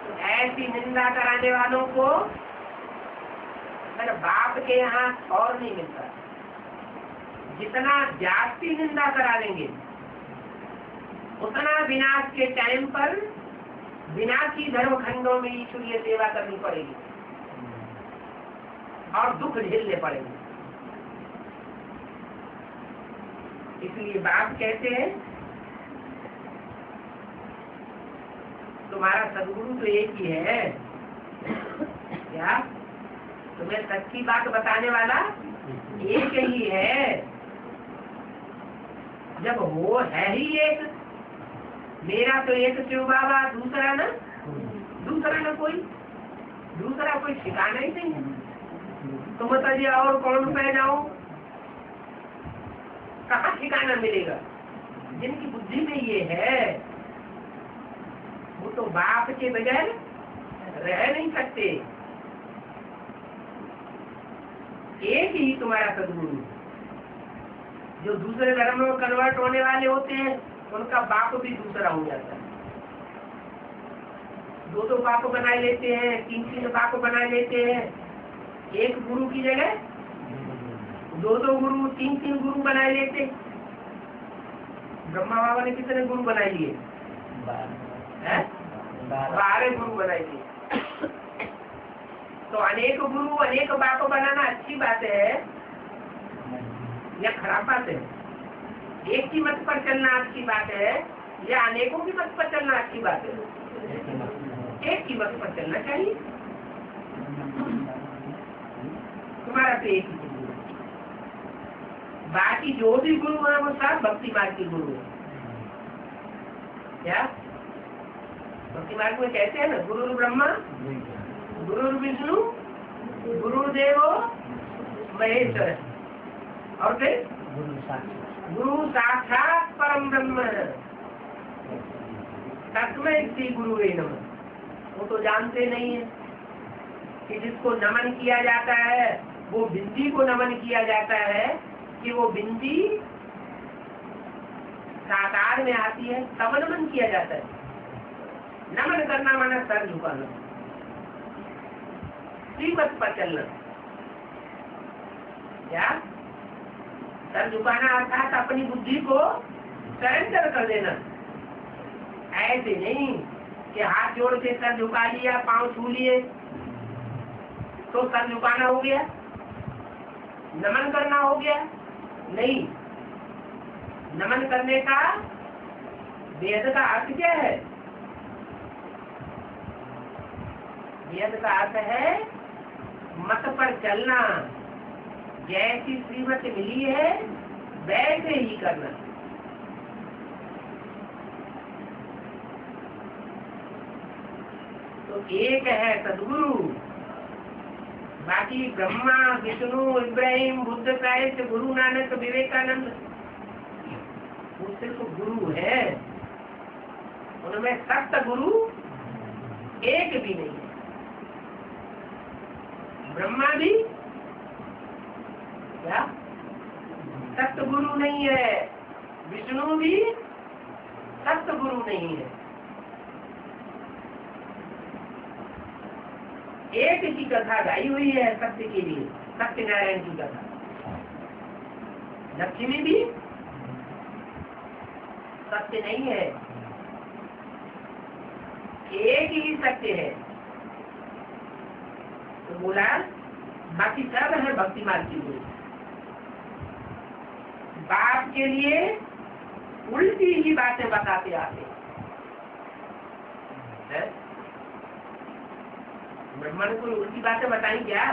तो ऐसी निंदा कराने वालों को बाप के यहाँ और नहीं मिलता। जितना जाति निंदा करा लेंगे उतना विनाश के टाइम पर विनाशी धर्म खंडों में ईश्वरीय सेवा करनी पड़ेगी और दुख झेलने पड़ेंगे। इसलिए बाप कहते हैं तुम्हारा सदगुरु तो एक ही है। क्या तुम्हें सच्ची बात बताने वाला एक ही है? जब वो है ही एक, मेरा तो एक शिव बाबा, दूसरा ना कोई ठिकाना ही नहीं है। तो बताइए और कौन पे जाऊं? कहाँ ठिकाना मिलेगा? जिनकी बुद्धि में ये है वो तो बाप के बगैर रह नहीं सकते। एक ही तुम्हारा सदगुरु। जो दूसरे धर्म में कन्वर्ट होने वाले होते हैं उनका बाप भी दूसरा हो जाता है। दो बाप बना लेते हैं, तीन बाप बना लेते हैं। एक गुरु की जगह दो गुरु, तीन गुरु बना लेते। ब्रह्मा बाबा ने कितने गुरु बना लिए? 12 गुरु बनाए लिए। तो अनेक गुरु अनेक बाप बनाना अच्छी बात है या खराब बात है? एक की मत पर चलना अच्छी बात है या अनेकों की मत पर चलना अच्छी बात है? एक की मत पर चलना चाहिए। तुम्हारा तो एक ही गुरु है, बाकी जो भी गुरु है वो सब भक्ति मार्ग के गुरु है। क्या भक्ति मार्ग में कहते हैं ना, गुरु ब्रह्मा गुरु विष्णु गुरुदेवो महेश्वर, और फिर गुरु साक्षात परम ब्रह्म तस्मै श्री गुरु नमः। वो तो जानते नहीं है कि जिसको नमन किया जाता है वो बिंदी को नमन किया जाता है, कि वो बिंदी साकार में आती है तब नमन किया जाता है। नमन करना माना सर झुकाना, श्रीमत पर चलना। क्या? सर झुकाना अर्थात अपनी बुद्धि को सरेंडर कर देना। ऐसे नहीं कि हाथ जोड़ के सर झुका लिया, पांव छू लिए तो सर झुकाना हो गया, नमन करना हो गया। नहीं, नमन करने का वेद का अर्थ क्या है? वेद का अर्थ है मत पर चलना, जैसी श्रीमत मिली है वैसे ही करना। तो एक है सदगुरु, बाकी ब्रह्मा विष्णु इब्राहिम बुद्ध क्राइस्ट गुरु नानक विवेकानंद वो सिर्फ गुरु है, उनमें सत्य गुरु एक भी नहीं है। ब्रह्मा भी क्या सत्य गुरु नहीं है, विष्णु भी सत्य गुरु नहीं है। एक की कथा गाई हुई है सत्य के लिए, सत्यनारायण की कथा। लक्ष्मी भी सत्य नहीं है, एक ही सत्य है। तो बोला बाकी सब है भक्ति मार्ग के लिए। बाप के लिए उल्टी ही बातें बताते आते हैं। ब्रह्मा ने कोई उल्टी बातें बताई क्या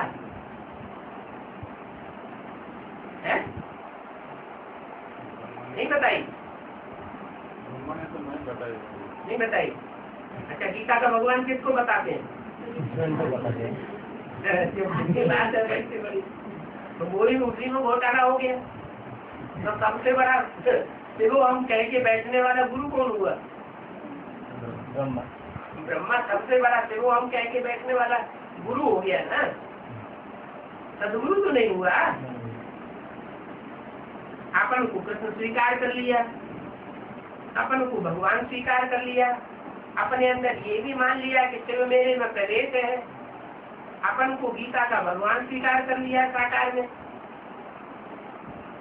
है? नहीं बताई, नहीं बताई। अच्छा, गीता का भगवान किसको बताते हैं? बात है वैसे बड़ी, तो वही उसी में घोटाला हो गया। तो सबसे बड़ा देखो हम कह के बैठने वाला गुरु कौन हुआ? ब्रह्मा। ब्रह्मा सबसे बड़ा देखो हम कह के बैठने वाला गुरु हो गया ना, सदगुरु तो नहीं हुआ। अपन को कृष्ण स्वीकार कर लिया, अपन को भगवान स्वीकार कर लिया, अपने अंदर ये भी मान लिया कि शिव मेरे में प्रवेश है, अपन को गीता का भगवान स्वीकार कर लिया साकार में।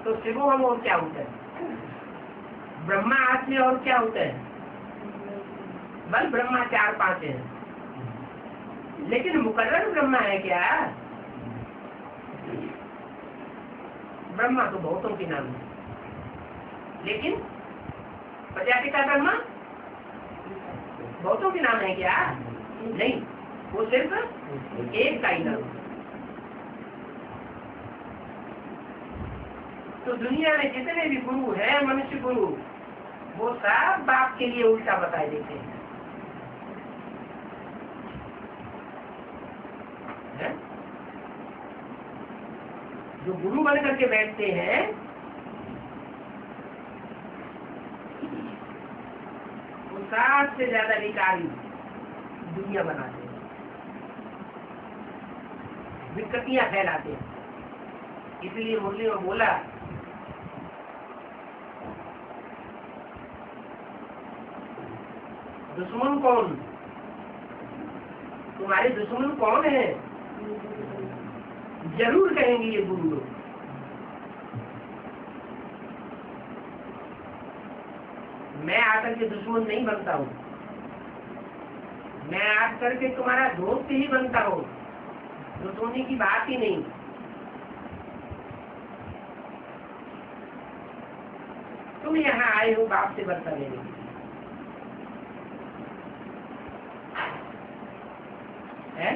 तो शिव हम और क्या होता है? ब्रह्मा आत्मा और क्या होता है? बल ब्रह्मा 4-5 है, लेकिन मुकर्रर ब्रह्मा है क्या? ब्रह्मा तो बहुतों के नाम है, लेकिन प्रजापिता ब्रह्मा बहुतों के नाम है क्या? नहीं, वो सिर्फ एक का ही नाम है। तो दुनिया में जितने भी गुरु हैं, मनुष्य गुरु, वो सब बाप के लिए उल्टा बताए देते हैं। जो गुरु बन करके बैठते हैं वो 60 से ज्यादा विकारी दुनिया बनाते हैं, विकृतियां फैलाते हैं। इसलिए मुरली में बोला दुश्मन कौन? तुम्हारे दुश्मन कौन है? जरूर कहेंगे ये गुरु लोग। मैं आकर के दुश्मन नहीं बनता हूँ, मैं आकर के तुम्हारा दोस्त ही बनता हूँ, दुश्मनी की बात ही नहीं। तुम यहाँ आए हो बाप से बदला लेने के लिए, है?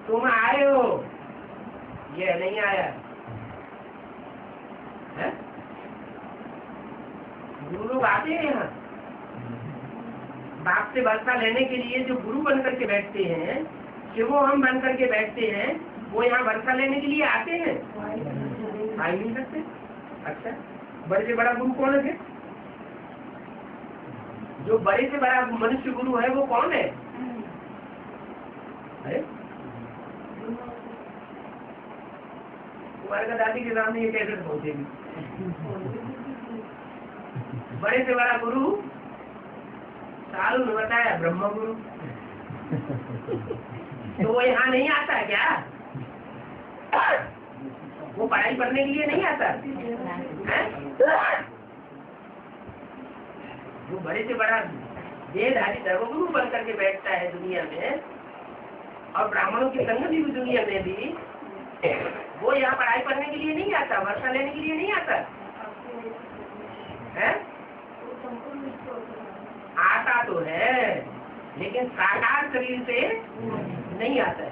तुम आए हो, ये नहीं आया है? गुरु लोग आते हैं यहाँ बाप से बदला लेने के लिए। जो गुरु बन करके बैठते हैं, शिव हम बन करके बैठते हैं, वो यहाँ बदला लेने के लिए आते हैं? आ ही नहीं सकते। अच्छा, बड़े से बड़ा गुरु कौन है? जो बड़े से बड़ा मनुष्य गुरु है वो कौन है? अरे तुम्हारे दादी के सामने ये कैसे पहुंचेगी? बड़े से बड़ा गुरु सालू ने बताया ब्रह्म गुरु, तो वो यहाँ नहीं आता क्या? वो वो पढ़ाई करने के लिए नहीं आता है? जो बड़े से बड़ा देहधारी धर्मगुरु बन करके बैठता है दुनिया में, और ब्राह्मणों की संगत भी दुनिया में भी, वो यहाँ पढ़ाई करने के लिए नहीं आता, वर्षा लेने के लिए नहीं आता है? आता तो है, लेकिन साकार शरीर से नहीं आता है।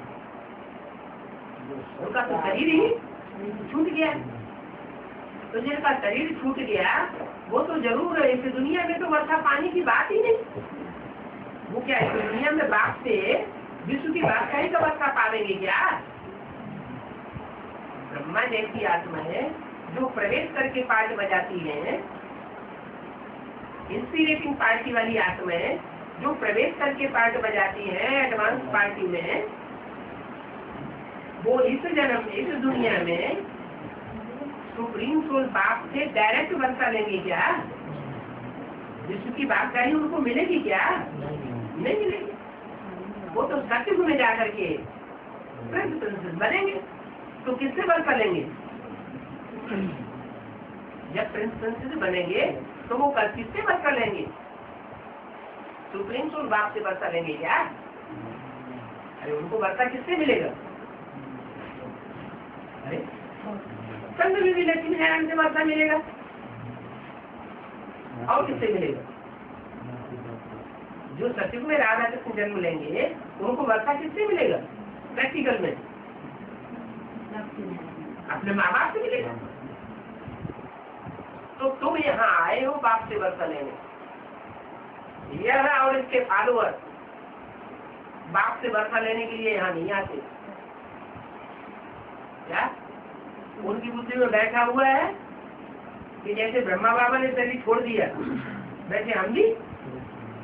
उनका तो शरीर ही छूट गया। तो जिनका शरीर छूट गया वो तो जरूर है, इस दुनिया में तो वर्षा पानी की बात ही नहीं। वो क्या इस दुनिया में बाप से विश्व की बात कहीं तो वर्षा पावेंगे क्या? ब्रह्मा जैसी आत्मा है जो प्रवेश करके पार्ट बजाती है, इंस्पिरेटिंग पार्टी वाली आत्मा है जो प्रवेश करके पार्ट बजाती है एडवांस पार्टी में। वो इस जन्म इस दुनिया में सुप्रीम सोल बाप से डायरेक्ट वर्षा लेंगे क्या? विश्व की बात कहीं उनको मिलेगी क्या? नहीं मिलेगी। वो तो सत्युग में जाकर के बनेंगे। तो किससे वर्षा लेंगे? जब प्रिंस प्रिंसेस बनेंगे तो वो कल किससे वर्षा लेंगे? सुप्रीम सोल बाप से वर्षा लेंगे क्या? अरे उनको वर्षा किससे मिलेगा? अरे चंद्र में भी लक्ष्मी नारायण से वर्षा मिलेगा, और किससे मिलेगा? जो सत्युग में राधा कृष्ण जन्म लेंगे उनको वर्षा किससे मिलेगा? प्रैक्टिकल में अपने माँ बाप से मिलेगा। तो तुम यहाँ आए हो बाप से वर्षा लेने, यह और इसके फॉलोअर बाप से वर्षा लेने के लिए यहाँ नहीं आते। क्या उनकी बुद्धि में बैठा हुआ है कि जैसे ब्रह्मा बाबा ने शरीर छोड़ दिया वैसे हम भी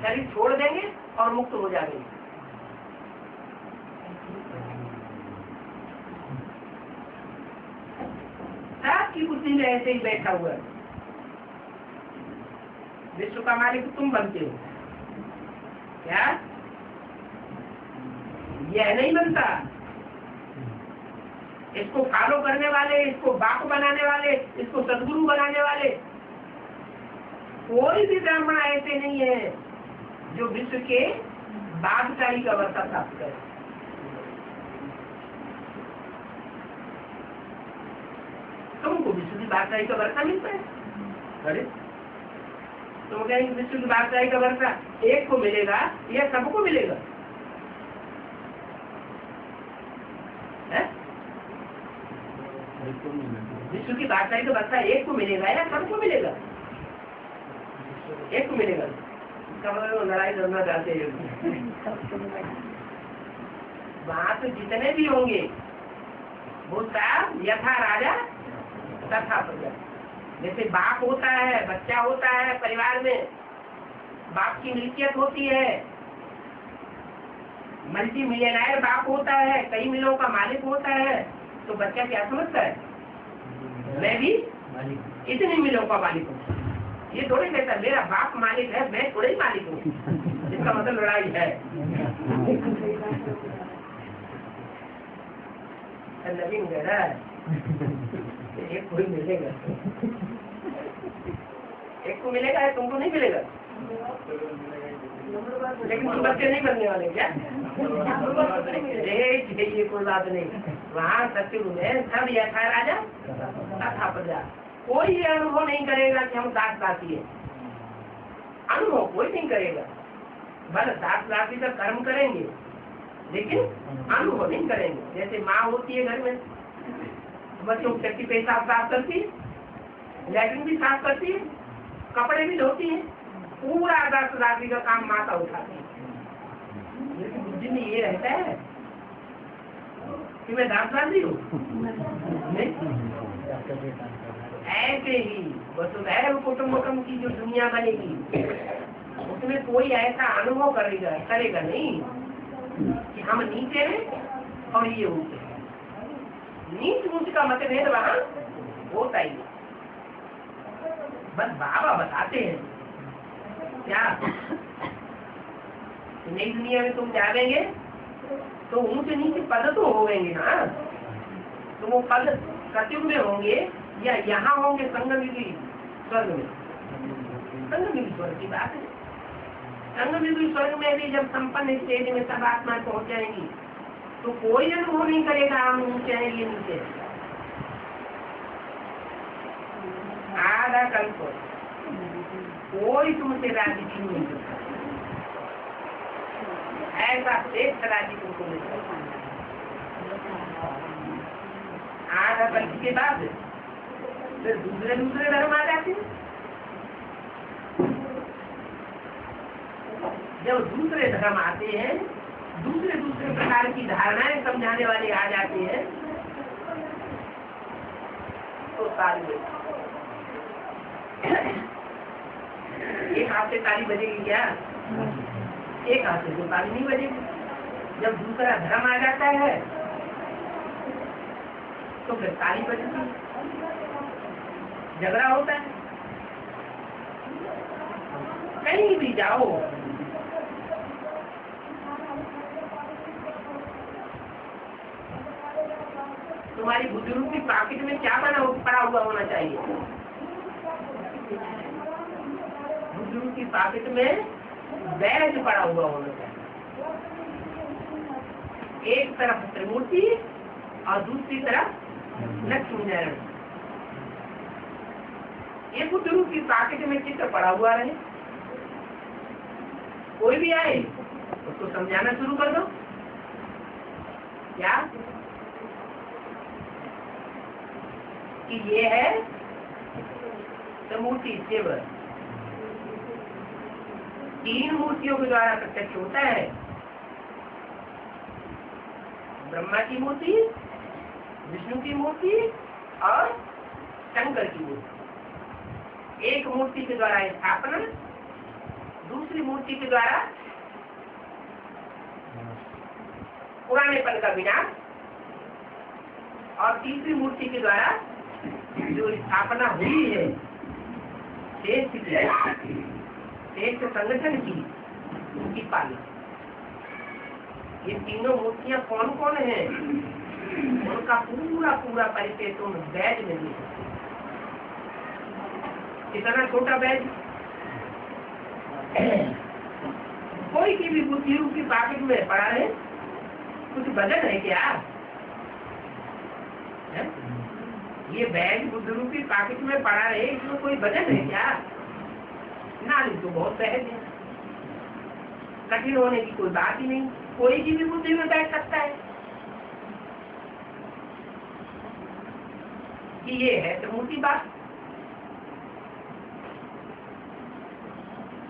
शरीर छोड़ देंगे और मुक्त हो जाएंगे। सबकी बुद्धि में ऐसे ही बैठा हुआ है। विश्व का मालिक तुम बनते हो क्या? यह नहीं बनता। इसको फॉलो करने वाले, इसको बाप बनाने वाले, इसको सदगुरु बनाने वाले कोई भी ब्राह्मण ऐसे नहीं है जो विश्व के बादशाही का वर्षा प्राप्त करे। तुमको विश्व की बादशाही का वर्षा मिलता है? अरे तुम कहेंगे विश्व की बादशाही का वर्षा एक को मिलेगा या सबको मिलेगा? विश्व की बादशाही का वर्षा एक को मिलेगा या सबको मिलेगा? एक को मिलेगा। इसका मतलब लड़ाई करना चाहते हैं। वहां तो जितने भी होंगे वो सब यथा राजा तथा प्रजा। जैसे बाप होता है, बच्चा होता है परिवार में, बाप की मिल्कियत होती है, मल्टी मिलियनर बाप होता है, कई मिलों का मालिक होता है, तो बच्चा क्या समझता है? मैं भी इतनी मिलों का मालिक हूँ। ये थोड़े कहता मेरा बाप मालिक है, मैं थोड़े ही मालिक हूँ। इसका मतलब लड़ाई है। नहीं एक को ही मिलेगा, एक को मिलेगा है, तुमको नहीं मिलेगा। लेकिन तुम बच्चे नहीं बनने वाले क्या? ये कोई बात नहीं। वहाँ सत्युग में सब यथा राजा तथा प्रजा। कोई ये अनुभव नहीं करेगा कि हम दास दासी है। अनुभव कोई नहीं करेगा। बस दास दासी का कर्म करेंगे लेकिन अनुभव नहीं करेंगे। जैसे माँ होती है घर में, बच्चों की चट्टी पेशाब साफ करती है, लैट्रिन भी साफ करती है, कपड़े भी धोती है, पूरा दास दासी का काम माता उठाती है। लेकिन बुद्धि में ये रहता है कि मैं दास दासी हूँ। ऐसे ही वसुधैव कुटुम्बकम की जो दुनिया बनेगी उसमें कोई ऐसा अनुभव करेगा नहीं कि हम नीचे हैं और ये ऊंचे हैं। नीच ऊंच का मतभेद वहाँ होता ही। बस बाबा बताते हैं क्या नई दुनिया में तुम जाएंगे तो ऊंचे नीचे पद तो होंगे ना। तो वो पद सतयुग में होंगे या यहाँ होंगे संगम युगी स्वर्ग में? संगम युगी स्वर्ग की बात है। संगम युगी स्वर्ग में भी जब संपन्न स्टेज में सब आत्माएं पहुंच जाएंगी तो कोई अनुभव नहीं करेगा हम ऊंचे हैं ये नीचे। आधा कल्प कोई तुमसे राजी क्यों नहीं करता, ऐसा श्रेष्ठ राजी तुमको मिलता है। आधा कल्प के बाद फिर दूसरे दूसरे धर्म आ जाते हैं। जब दूसरे धर्म आते हैं, दूसरे दूसरे प्रकार की धारणाएं समझाने वाले आ जाते हैं, तो ताली एक हाथ से ताली बजेगी क्या? एक हाथ से तो ताली नहीं बजेगी। जब दूसरा धर्म आ जाता है तो फिर ताली बजती, झगड़ा होता है। कहीं भी जाओ तुम्हारी बुजुर्ग की पॉकेट में क्या पड़ा हुआ होना चाहिए? बुजुर्ग की पॉकेट में बैग पड़ा हुआ होना चाहिए। एक तरफ त्रिमूर्ति और दूसरी तरफ लक्ष्मी नारायण। ये बुजुर्ग की पॉकेट में चित्र पड़ा हुआ रहे, कोई भी आए उसको समझाना शुरू कर दो। क्या कि ये है त्रिमूर्ति शिव, तीन मूर्तियों के द्वारा प्रत्यक्ष होता है। ब्रह्मा की मूर्ति, विष्णु की मूर्ति और शंकर की मूर्ति। एक मूर्ति के द्वारा स्थापना, दूसरी मूर्ति के द्वारा पुरानेपन का विनाश और तीसरी मूर्ति के द्वारा जो स्थापना हुई है श्रेष्ठ संगठन की, उनकी पालना। ये तीनों मूर्तियां कौन कौन है, उनका पूरा पूरा परिचय तुम बैज में दे सकते। कितना छोटा बैज, कोई की भी बुद्धि की पॉकेट में पड़ा है, कुछ वजन है क्या? है? ये बैग बुजुर्ग की पॉकेट में पड़ा है, इसमें कोई वजन है क्या? ना, तो बहुत सहज है, कठिन होने की कोई बात ही नहीं, कोई की भी बुद्धि में बैठ सकता है कि ये है त्रिमूर्ति बात।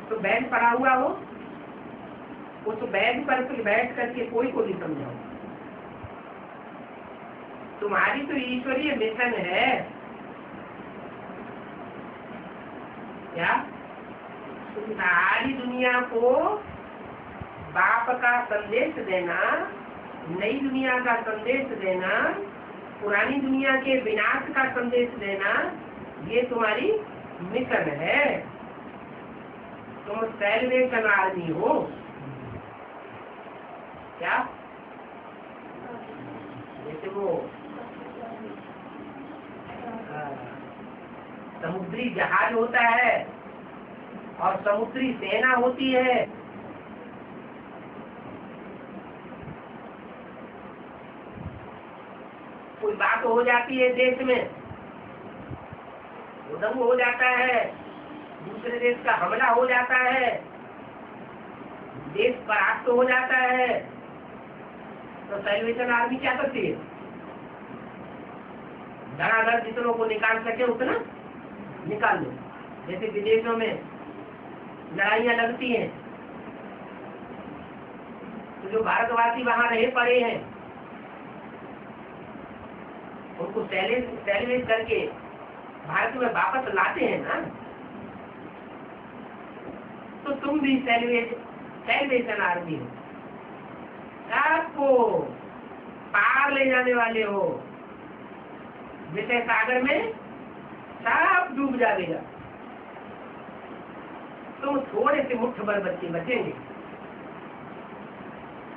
तो बैग पड़ा हुआ हो, उस बैग पर बैठ करके कोई को भी समझाओ। तुम्हारी तो ईश्वरीय मिशन है क्या? सारी दुनिया को बाप का संदेश देना, नई दुनिया का संदेश देना, पुरानी दुनिया के विनाश का संदेश देना, ये तुम्हारी मिशन है। तुम सेल्वेशन आर्मी हो क्या? जैसे वो समुद्री जहाज होता है और समुद्री सेना होती है। कोई बात हो जाती है देश में, उदंग हो जाता है, दूसरे देश का हमला हो जाता है, देश परास्त हो जाता है, तो सैल्वेशन आर्मी क्या करती है? धड़ाधड़ जितनों को निकाल सके उतना निकाल लो। जैसे विदेशों में लड़ाइयाँ लगती हैं तो जो भारतवासी वहां रहे पड़े हैं उनको सैल्वेज करके भारत में वापस लाते हैं ना। तो तुम भी सैल्वेशन आर्मी हो, सबको पार ले जाने वाले हो। विषय सागर में सब डूब जाएगा, तुम थोड़े से मुट्ठ भर बच्चे बचेंगे।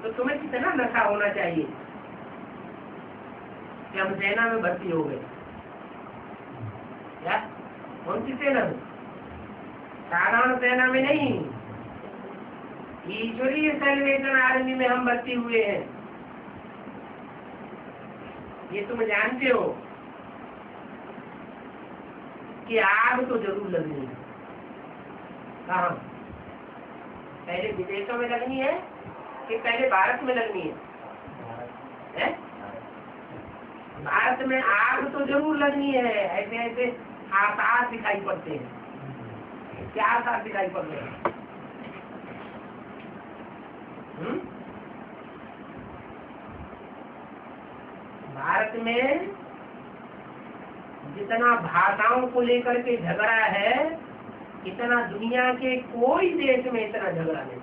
तो तुम्हें कितना नशा होना चाहिए कि हम सेना में भर्ती हो गए। या कौन सी सेना में? साधारण सेना में नहीं, ईश्वरीय सेलिब्रेशन आर्मी में हम भर्ती हुए हैं। ये तुम जानते हो कि आग तो जरूर लगनी है। कहाँ? पहले विदेशों में लगनी है कि पहले भारत में लगनी है? भारत में आग तो जरूर लगनी है। ऐसे ऐसे आसार दिखाई पड़ते हैं। क्या आसार दिखाई पड़ रहे हैं? भारत में जितना भाषाओं को लेकर के झगड़ा है, इतना दुनिया के कोई देश में इतना झगड़ा नहीं।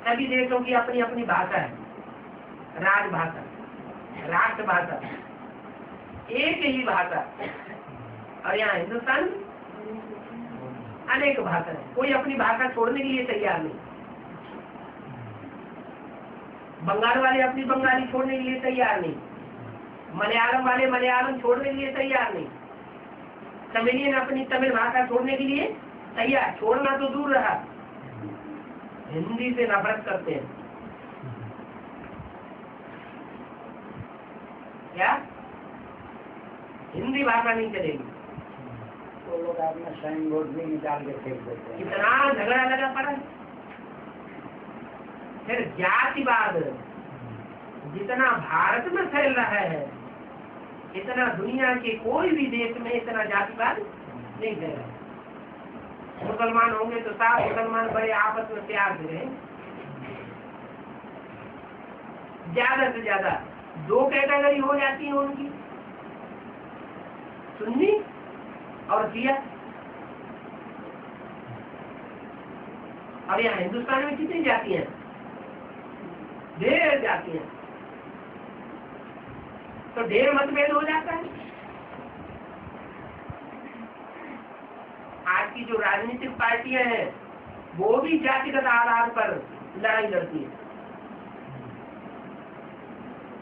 सभी देशों की अपनी अपनी भाषा है, राजभाषा, राष्ट्रभाषा, एक ही भाषा। और यहाँ हिंदुस्तान अनेक भाषा है, कोई अपनी भाषा छोड़ने के लिए तैयार नहीं। बंगाल वाले अपनी बंगाली छोड़ने के लिए तैयार नहीं, मलयालम वाले मलयालम छोड़ने के लिए तैयार नहीं, तमिलियन अपनी तमिल भाषा छोड़ने के लिए तैयार। छोड़ना तो दूर रहा, हिंदी से नफरत करते हैं। क्या? हिंदी भाषा नहीं चलेगी। वो लोग अपना साइन बोर्ड भी निकाल के फेंक देते हैं। कितना झगड़ा लगा पड़ा है। फिर जातिवाद जितना भारत में फैल रहा है, इतना दुनिया के कोई भी देश में इतना जातिवाद नहीं फैला है। मुसलमान होंगे तो साफ मुसलमान बड़े आपस में प्यार से रहे। ज्यादा से ज्यादा 2 कैटेगरी हो जाती है उनकी, सुन्नी और शिया। और यहाँ हिंदुस्तान में कितनी जाति हैं? ढेर जाति हैं। तो ढेर मतभेद हो जाता है। आज की जो राजनीतिक पार्टियां हैं वो भी जातिगत आधार पर लड़ाई लड़ती है।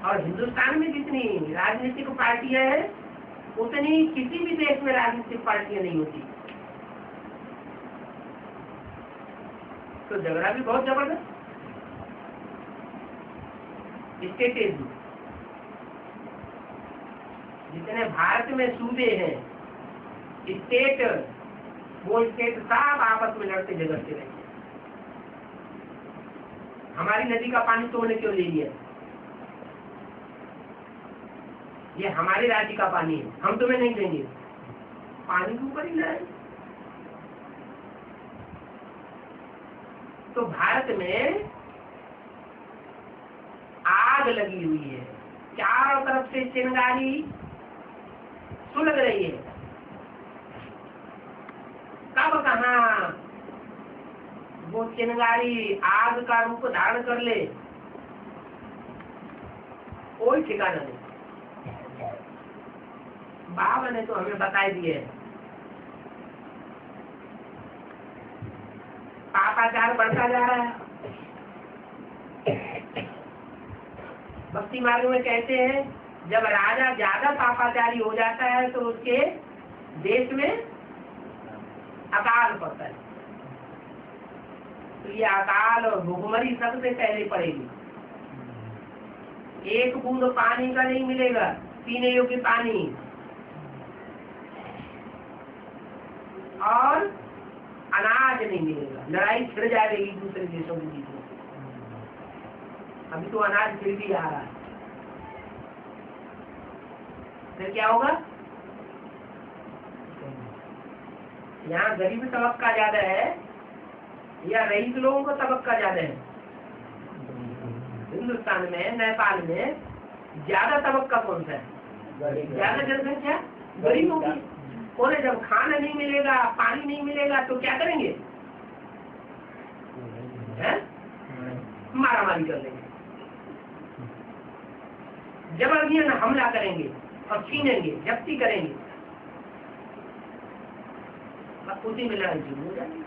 और हिंदुस्तान में जितनी राजनीतिक पार्टियां हैं उतनी किसी भी देश में राजनीतिक पार्टियां नहीं होती। तो झगड़ा भी बहुत जबरदस्त। स्टेटेज जितने भारत में सूबे हैं, स्टेट, वो स्टेट सब आपस में लड़ते झगड़ते रहे। हमारी नदी का पानी तोड़ने क्यों ले लिया? ये हमारे राज्य का पानी है, हम तुम्हें नहीं देंगे। पानी के ऊपर ही लड़ाई। तो भारत में आग लगी हुई है, चारों तरफ से चिंगारी सुलग रही है। कब कहाँ वो चिंगारी आग का रूप धारण कर ले, कोई ठिकाना नहीं। बाबा ने तो हमें बता दिए। पापाचार बढ़ता जा रहा है। भक्ति मार्ग में कहते हैं जब राजा ज्यादा पापाचारी हो जाता है तो उसके देश में अकाल पड़ता है। तो ये अकाल और भूखमरी सबसे पहले पड़ेगी। एक बूंद पानी का नहीं मिलेगा, पीने योग्य पानी। और अनाज नहीं मिलेगा, लड़ाई छिड़ जाएगी दूसरे देशों के बीच में। अभी तो अनाज फिर भी आ रहा है, फिर क्या होगा? यहाँ गरीब तबक्का ज्यादा है या रईस लोगों का तबक्का ज्यादा है? हिंदुस्तान में, नेपाल में ज्यादा तबक्का कौन सा है? ज्यादा जनसंख्या गरीबों की। उन्हें जब खाना नहीं मिलेगा, पानी नहीं मिलेगा तो क्या करेंगे? मारामारी कर लेंगे, जबरदस्ती हमला करेंगे और छीनेंगे, जब्ती करेंगे। बस उसी में लड़ाई शुरू हो जाएगी।